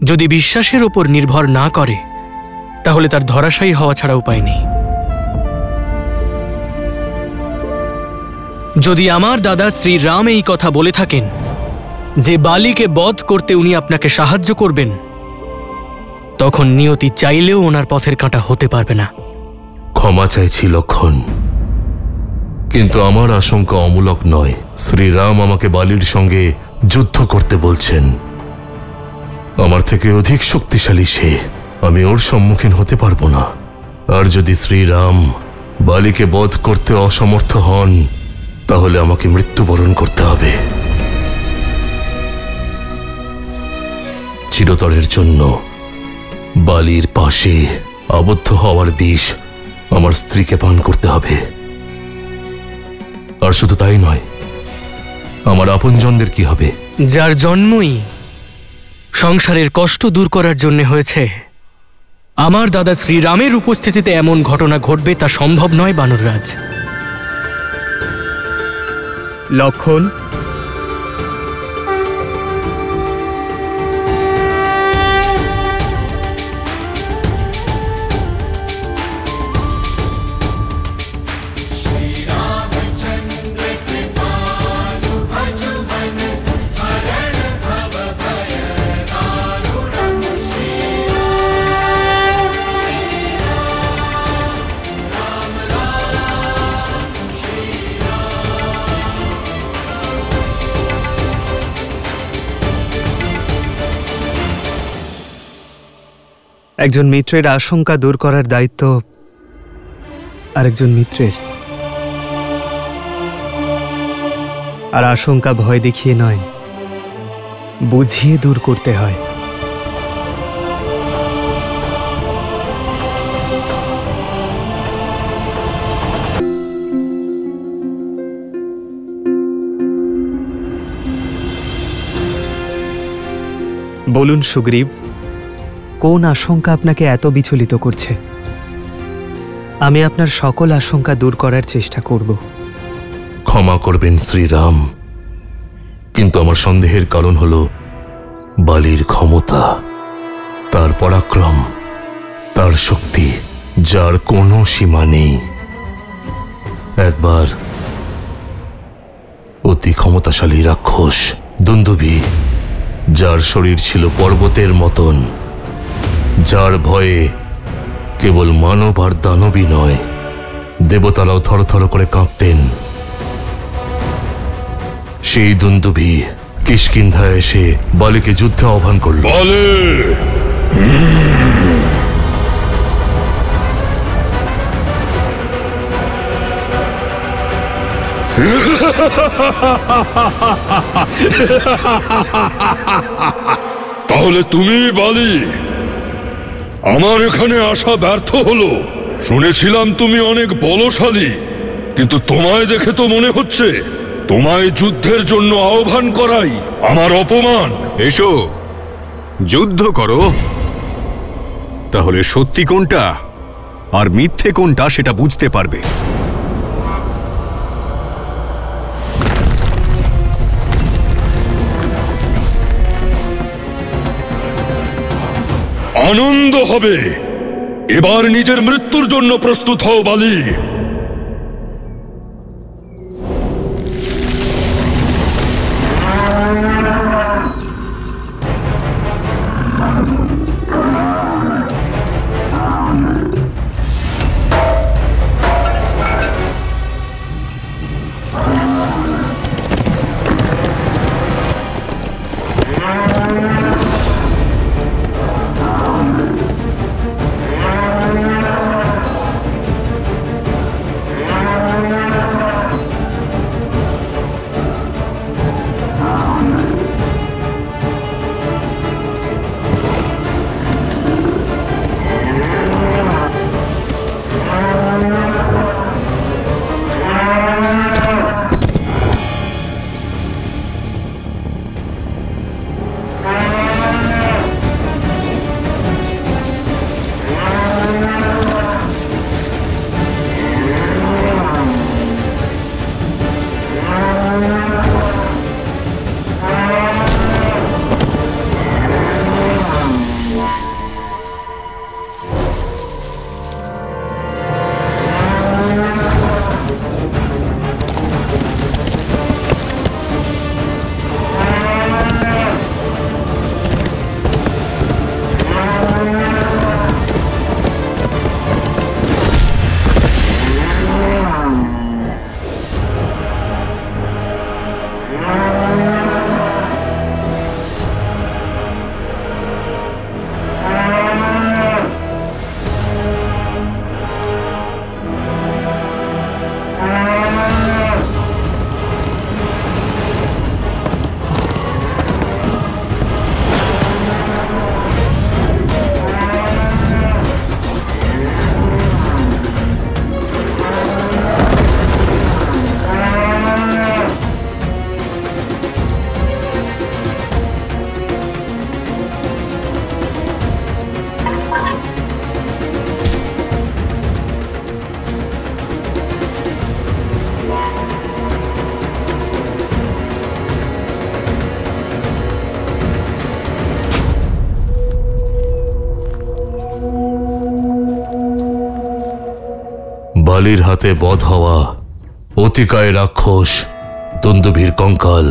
যদি বিশ্বাসের ওপর নির্ভর না করে, তাহলে তার ধরাশায়ী হওয়া ছাড়া উপায় নেই। যদি আমার দাদা শ্রীরাম এই কথা বলে থাকেন যে বালিকে বধ করতে উনি আপনাকে সাহায্য করবেন, তখন নিয়তি চাইলেও ওনার পথের কাঁটা হতে পারবে না। ক্ষমা চাইছি লক্ষণ, কিন্তু আমার আশঙ্কা অমূলক নয়। শ্রীরাম আমাকে বালির সঙ্গে যুদ্ধ করতে বলছেন। আমার থেকে অধিক শক্তিশালী সে, আমি ওর সম্মুখীন হতে পারবো না। আর যদি শ্রীরাম বালিকে বধ করতে অসমর্থ হন, তাহলে আমাকে মৃত্যুবরণ করতে হবে। চিরতরের জন্য বালির পাশে আবদ্ধ হওয়ার বিষ আমার স্ত্রীকে পান করতে হবে। আর শুধু তাই নয়, আমার আপনজনদের কি হবে? যার জন্মই সংসারের কষ্ট দূর করার জন্য হয়েছে, আমার দাদা শ্রীরামের উপস্থিতিতে এমন ঘটনা ঘটবে তা সম্ভব নয় বানররাজ। লক্ষণ, একজন মিত্রের আশঙ্কা দূর করার দায়িত্ব আরেকজন মিত্রের। আর আশঙ্কা ভয় দেখিয়ে নয়, বুঝিয়ে দূর করতে হয়। বলুন সুগ্রীব, কোন আশঙ্কা আপনাকে এত বিচলিত করছে? আমি আপনার সকল আশঙ্কা দূর করার চেষ্টা করব। ক্ষমা করবেন শ্রীরাম, কিন্তু আমার সন্দেহের কারণ হল বালির ক্ষমতা, তার পরাক্রম, তার শক্তি, যার কোনো সীমা নেই। একবার অতি ক্ষমতাশালী রাক্ষস দুন্দুভি, যার শরীর ছিল পর্বতের মতন, যার ভয়ে কেবল মানব আর দানবই নয়, দেবতারাও থরথর করে কাঁপতেন। সেই দুন্দুভি কিষ্কিন্ধায় এসে বালিকে যুদ্ধে আহ্বান করল। তাহলে তুমি বালি, আমার এখানে আসা ব্যর্থ হলো। শুনেছিলাম তুমি অনেক বলশালী, কিন্তু তোমায় দেখে তো মনে হচ্ছে তোমায় যুদ্ধের জন্য আহ্বান করাই আমার অপমান। এসো যুদ্ধ করো, তাহলে সত্যি কোনটা আর মিথ্যে কোনটা সেটা বুঝতে পারবে। আনন্দ হবে। এবার নিজের মৃত্যুর জন্য প্রস্তুত হও বালি। বালির হাতে বধ হওয়া অতিকায় রাক্ষস দুন্দুভির কঙ্কাল।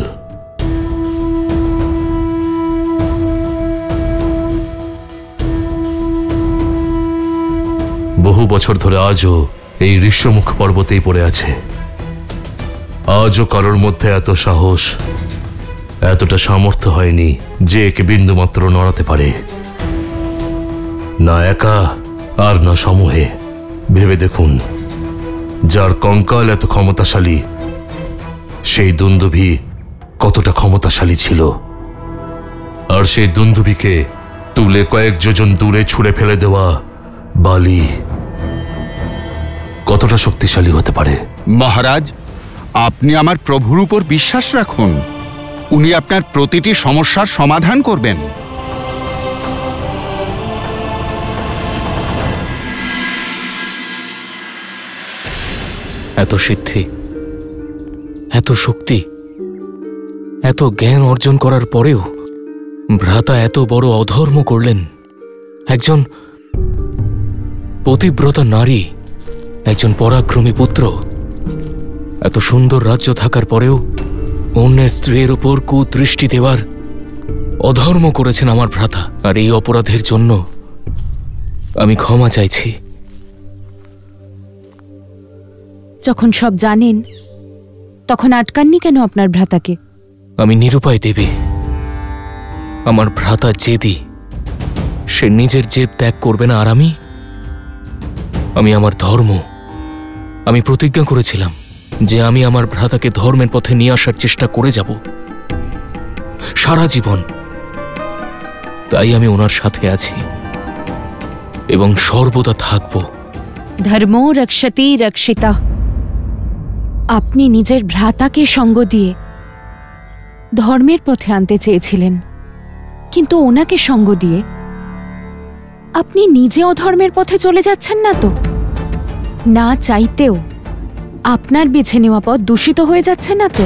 বহু বছর ধরে আজও এই ঋষ্যমুখ পর্বতেই পড়ে আছে। আজও কারোর মধ্যে এত সাহস, এতটা সামর্থ্য হয়নি যে একে বিন্দুমাত্র নড়াতে পারে, না একা আর না সমূহে। ভেবে দেখুন, যার কঙ্কাল এত ক্ষমতাশালী, সেই দুন্দুভি কতটা ক্ষমতাশালী ছিল। আর সেই দুন্দুভিকে তুলে কয়েক যোজন দূরে ছুঁড়ে ফেলে দেওয়া বালি কতটা শক্তিশালী হতে পারে। মহারাজ, আপনি আমার প্রভুর উপর বিশ্বাস রাখুন। উনি আপনার প্রতিটি সমস্যার সমাধান করবেন। এত সিদ্ধি, এত শক্তি, এত জ্ঞান অর্জন করার পরেও ভ্রাতা এত বড় অধর্ম করলেন? একজন পতিব্রতা নারী, একজন পরাক্রমী পুত্র, এত সুন্দর রাজ্য থাকার পরেও অন্যের স্ত্রীর উপর কুদৃষ্টি দেওয়ার অধর্ম করেছেন আমার ভ্রাতা। আর এই অপরাধের জন্য আমি ক্ষমা চাইছি। যখন সব জানেন তখন আটকাননি কেন আপনার ভ্রাতাকে? আমি নিরুপায় দেবী। আমার ভ্রাতা জেদি, সে নিজের জেদ ত্যাগ করবে না। আর আমি আমার ধর্ম, আমি প্রতিজ্ঞা করেছিলাম যে আমি আমার ভ্রাতাকে ধর্মের পথে নিয়ে আসার চেষ্টা করে যাব সারা জীবন। তাই আমি ওনার সাথে আছি এবং সর্বদা থাকব। ধর্মো রক্ষতি রক্ষিতা। আপনি নিজের ভ্রাতাকে সঙ্গ দিয়ে ধর্মের পথে আনতে চেয়েছিলেন, কিন্তু ওনাকে সঙ্গ দিয়ে আপনি নিজে অধর্মের পথে চলে যাচ্ছেন না তো? না চাইতেও আপনার বেছে নেওয়া পথ দূষিত হয়ে যাচ্ছে না তো?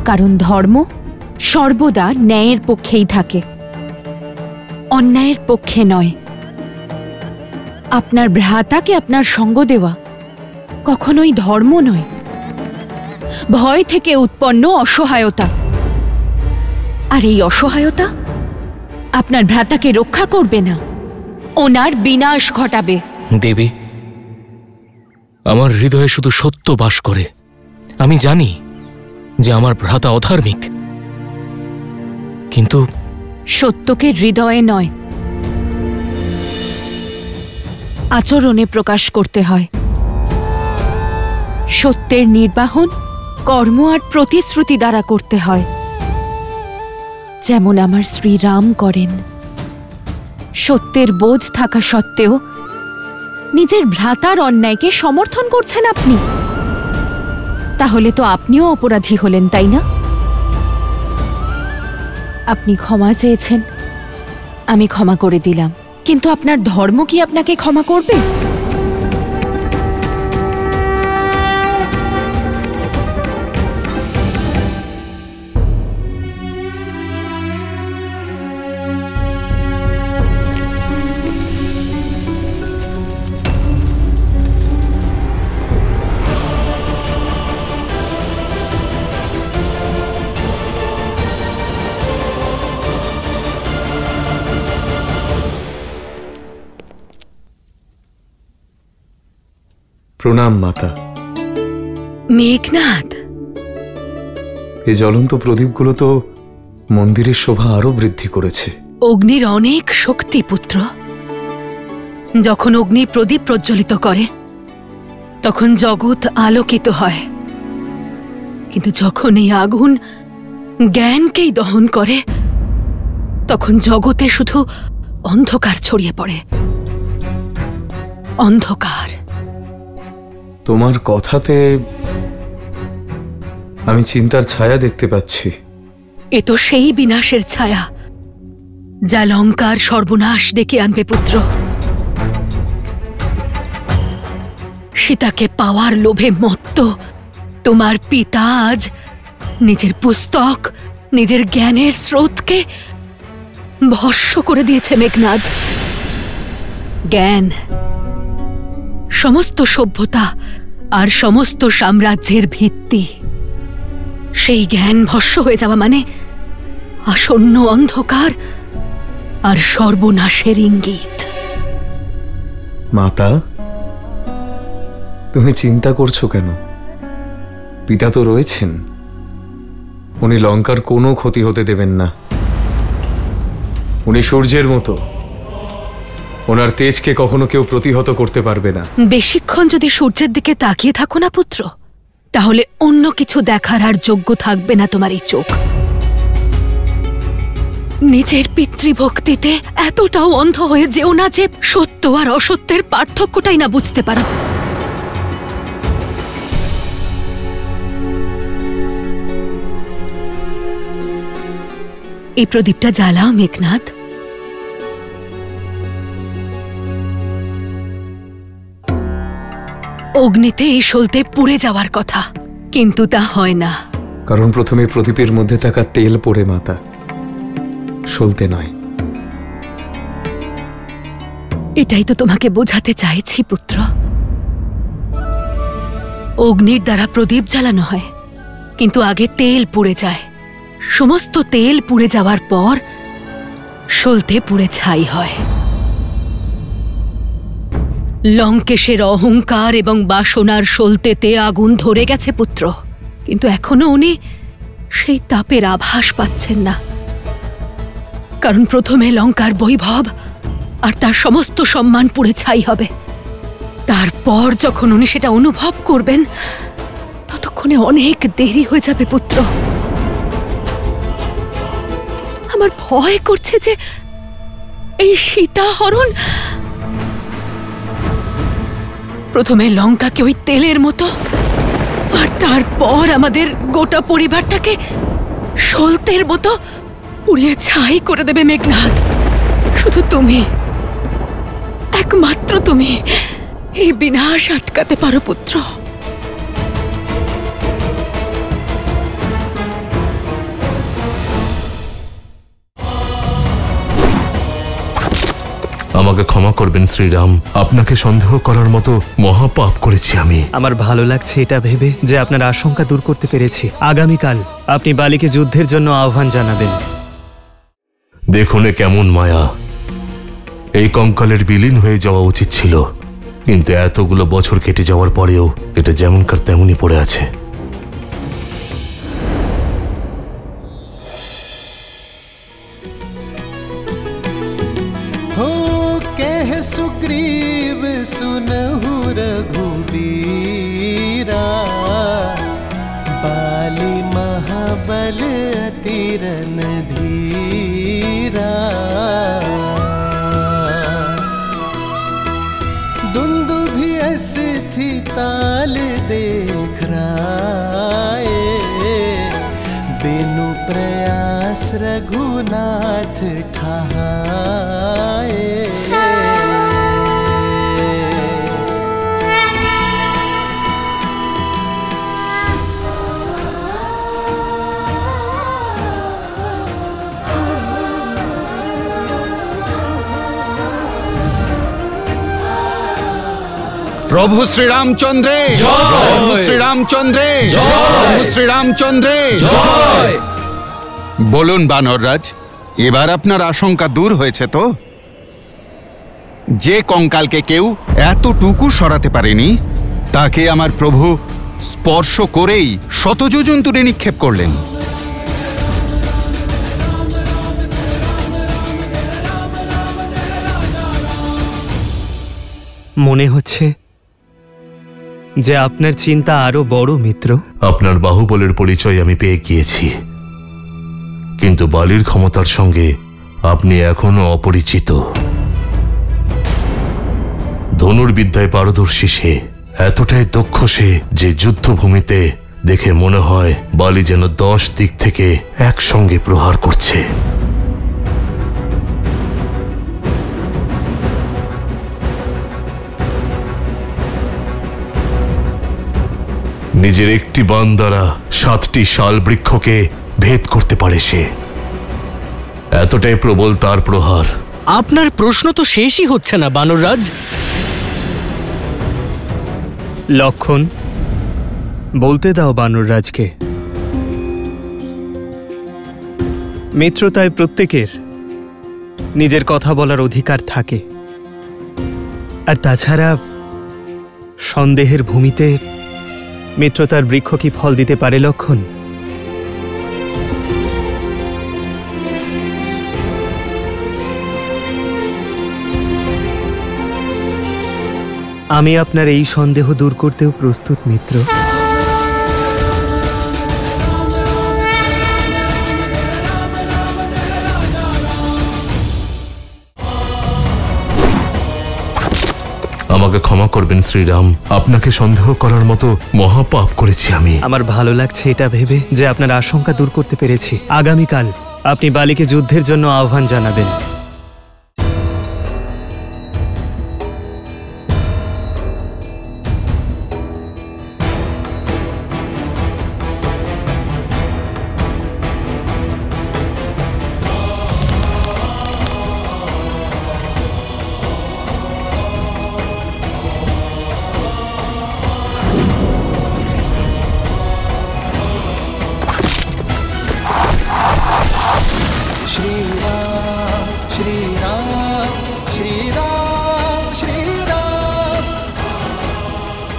কারণ ধর্ম সর্বদা ন্যায়ের পক্ষেই থাকে, অন্যায়ের পক্ষে নয়। আপনার ভ্রাতাকে আপনার সঙ্গ দেওয়া কখনোই ধর্ম নয়, ভয় থেকে উৎপন্ন অসহায়তা। আর এই অসহায়তা আপনার ভ্রাতাকে রক্ষা করবে না, ওনার বিনাশ ঘটাবে। দেবী, আমার হৃদয়ে শুধু সত্য বাস করে। আমি জানি যে আমার ভ্রাতা অধার্মিক, কিন্তু সত্যকে হৃদয়ে নয়, আচরণে প্রকাশ করতে হয়। সত্যের নির্বাহন কর্ম আর প্রতিশ্রুতি দ্বারা করতে হয়, যেমন আমার শ্রীরাম করেন। সত্যের বোধ থাকা সত্ত্বেও নিজের ভ্রাতার অন্যায়কে সমর্থন করছেন আপনি। তাহলে তো আপনিও অপরাধী হলেন, তাই না? আপনি ক্ষমা চেয়েছেন, আমি ক্ষমা করে দিলাম, কিন্তু আপনার ধর্ম কি আপনাকে ক্ষমা করবে? প্রণাম মাতা। মেঘনাদ, এই জ্বলন্ত প্রদীপগুলো তো মন্দিরের শোভা আরো বৃদ্ধি করেছে। অগ্নির অনেক শক্তি পুত্র। যখন অগ্নি প্রদীপ প্রজ্বলিত করে তখন জগৎ আলোকিত হয়, কিন্তু যখন এই আগুন জ্ঞানকেই দহন করে তখন জগতে শুধু অন্ধকার ছড়িয়ে পড়ে। অন্ধকার। তোমার কথাতে আমি চিন্তার ছায়া দেখতে পাচ্ছি। এ তো সেই বিনাশের ছায়া যা লঙ্কার সর্বনাশ ডেকে আনবে পুত্র। সীতাকে পাওয়ার লোভে মত্ত তোমার পিতা আজ নিজের পুস্তক, নিজের জ্ঞানের স্রোতকে ভস্ম করে দিয়েছে মেঘনাদ। জ্ঞান সমস্ত সভ্যতা আর সমস্ত সাম্রাজ্যের ভিত্তি। সেই জ্ঞান ভস্ম হয়ে যাওয়া মানে আসন্ন অন্ধকার আর সর্বনাশের ইঙ্গিত। মাতা, তুমি চিন্তা করছো কেন? পিতা তো রয়েছেন, উনি লঙ্কার কোনো ক্ষতি হতে দেবেন না। উনি সূর্যের মতো, ওনার তেজকে কখনো কেউ প্রতিহত করতে পারবে না। বেশিক্ষণ যদি সূর্যের দিকে তাকিয়ে থাকো না পুত্র, তাহলে অন্য কিছু দেখার আর যোগ্য থাকবে না তোমার এই চোখ। নিজের পিতৃভক্তিতে এতটাও অন্ধ হয়ে যেও না যে সত্য আর অসত্যের পার্থক্যটাই না বুঝতে পারো। এই প্রদীপটা জ্বালাও মেঘনাদ। অগ্নিতে এই সলতে পুড়ে যাওয়ার কথা, কিন্তু তা হয় না। কারণ প্রথমে প্রদীপের মধ্যে থাকা তেল পড়ে মাতা, সলতে নয়। এটাই তো তোমাকে বোঝাতে চাইছি পুত্র। অগ্নির দ্বারা প্রদীপ জ্বালানো হয়, কিন্তু আগে তেল পুড়ে যায়। সমস্ত তেল পুড়ে যাওয়ার পর সলতে পুড়ে ছাই হয়। লঙ্কেশের অহংকার এবং বাসনার সলতেতে আগুন ধরে গেছে পুত্র, কিন্তু এখনো উনি সেই তাপের আভাস পাচ্ছেন না। কারণ প্রথমে লঙ্কার বৈভব আর তার সমস্ত সম্মান পুড়ে ছাই হবে। তারপর যখন উনি সেটা অনুভব করবেন, ততক্ষণে অনেক দেরি হয়ে যাবে পুত্র। আমার ভয় করছে যে এই সীতাহরণ প্রথমে লঙ্কাকে ওই তেলের মতো, আর তারপর আমাদের গোটা পরিবারটাকে সলতের মতো পুড়িয়ে ছাই করে দেবে মেঘনাদ। শুধু তুমি, একমাত্র তুমি এই বিনাশ আটকাতে পারো পুত্র। আমাকে ক্ষমা করবেন শ্রীরাম, আপনাকে সন্দেহ করার মতো মহাপাপ করেছি আমি। আমার ভালো লাগছে এটা ভেবে যে আপনার আশঙ্কা দূর করতে পেরেছি। আগামীকাল আপনি বালিকে যুদ্ধের জন্য আহ্বান জানাবেন। দেখুন এ কেমন মায়া। এই কঙ্কালের বিলীন হয়ে যাওয়া উচিত ছিল, কিন্তু এতগুলো বছর কেটে যাওয়ার পরেও এটা যেমনকার তেমনই পড়ে আছে। सुग्रीव सुनहु रघुबीरा, बाली महाबल अति रणधीरा। दुंदुभि थी ताल देख राए, बिनु प्रयास रघुनाथ ठाए। প্রভু শ্রীরামচন্দ্রে প্রভু শ্রীরামচন্দ্রে প্রভু শ্রীরামচন্দ্রে জয়। বলুন বানররাজ, এবার আপনার আশঙ্কা দূর হয়েছে তো? যে কঙ্কালকে কেউ এতটুকু সরাতে পারেনি, তাকে আমার প্রভু স্পর্শ করেই শতযোজন দূরে নিক্ষেপ করলেন। মনে হচ্ছে যে আপনার চিন্তা আরো বড় মিত্র। আপনার বাহুবলের পরিচয় আমি পেয়ে গিয়েছি, কিন্তু বালির ক্ষমতার সঙ্গে আপনি এখনো অপরিচিত। ধনুর্বিদ্যায় পারদর্শী সে, এতটাই দক্ষ সে যে যুদ্ধভূমিতে দেখে মনে হয় বালি যেন 10 দিক থেকে একসঙ্গে প্রহার করছে। নিজের একটি বাণ দ্বারা 7টি শাল বৃক্ষকে ভেদ করতে পারে সে, এতটাই প্রবল তার প্রহার। আপনার প্রশ্ন তো শেষই হচ্ছে না বানররাজ। লক্ষণ, বলতে দাও বানররাজকে। মিত্রতায় প্রত্যেকের নিজের কথা বলার অধিকার থাকে, আর তাছাড়া সন্দেহের ভূমিতে মিত্রতার বৃক্ষ কি ফল দিতে পারে লক্ষণ? আমি আপনার এই সন্দেহ দূর করতেও প্রস্তুত মিত্র। আমাকে ক্ষমা করবেন শ্রীরাম, আপনাকে সন্দেহ করার মতো মহাপাপ করেছি আমি। আমার ভালো লাগছে এটা ভেবে যে আপনার আশঙ্কা দূর করতে পেরেছি। আগামীকাল আপনি বালিকে যুদ্ধের জন্য আহ্বান জানাবেন।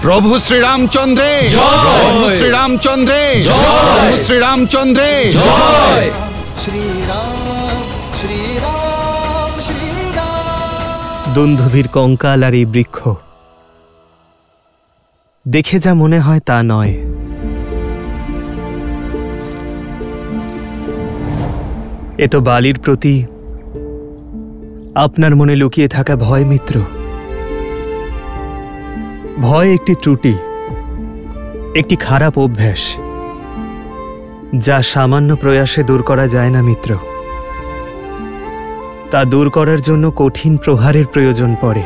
প্রভু শ্রীরামচন্দ্রে প্রভু শ্রীরামচন্দ্রে প্রভু শ্রীরামচন্দ্রে দুন্ধুভির কঙ্কাল আর এই বৃক্ষ দেখে যা মনে হয় তা নয়। এ তো বালির প্রতি আপনার মনে লুকিয়ে থাকা ভয় মিত্র। ভয় একটি ত্রুটি, একটি খারাপ অভ্যাস, যা সামান্য প্রয়াসে দূর করা যায় না মিত্র। তা দূর করার জন্য কঠিন প্রহারের প্রয়োজন পড়ে।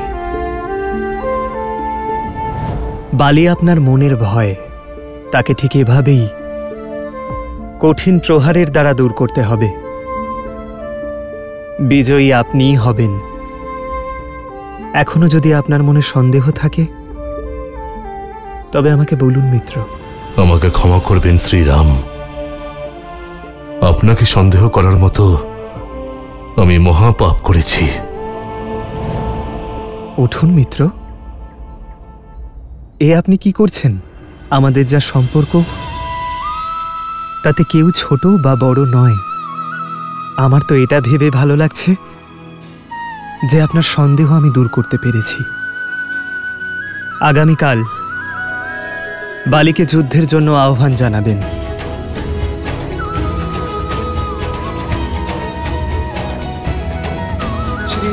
বালি আপনার মনের ভয়, তাকে ঠিক এভাবেই কঠিন প্রহারের দ্বারা দূর করতে হবে। বিজয়ী আপনিই হবেন। এখনো যদি আপনার মনে সন্দেহ থাকে তবে আমাকে বলুন মিত্র। আমাকে ক্ষমা করবেন শ্রীরাম। আপনাকে সন্দেহ করার মতো আমি মহাপাপ করেছি। উঠুন মিত্র। এ আপনি কি করছেন? আমাদের যা সম্পর্ক তাতে কেউ ছোট বা বড় নয়। আমার তো এটা ভেবে ভালো লাগছে যে আপনার সন্দেহ আমি দূর করতে পেরেছি। আগামীকাল বালিকে যুদ্ধের জন্য আহ্বান জানাবেন। শ্রী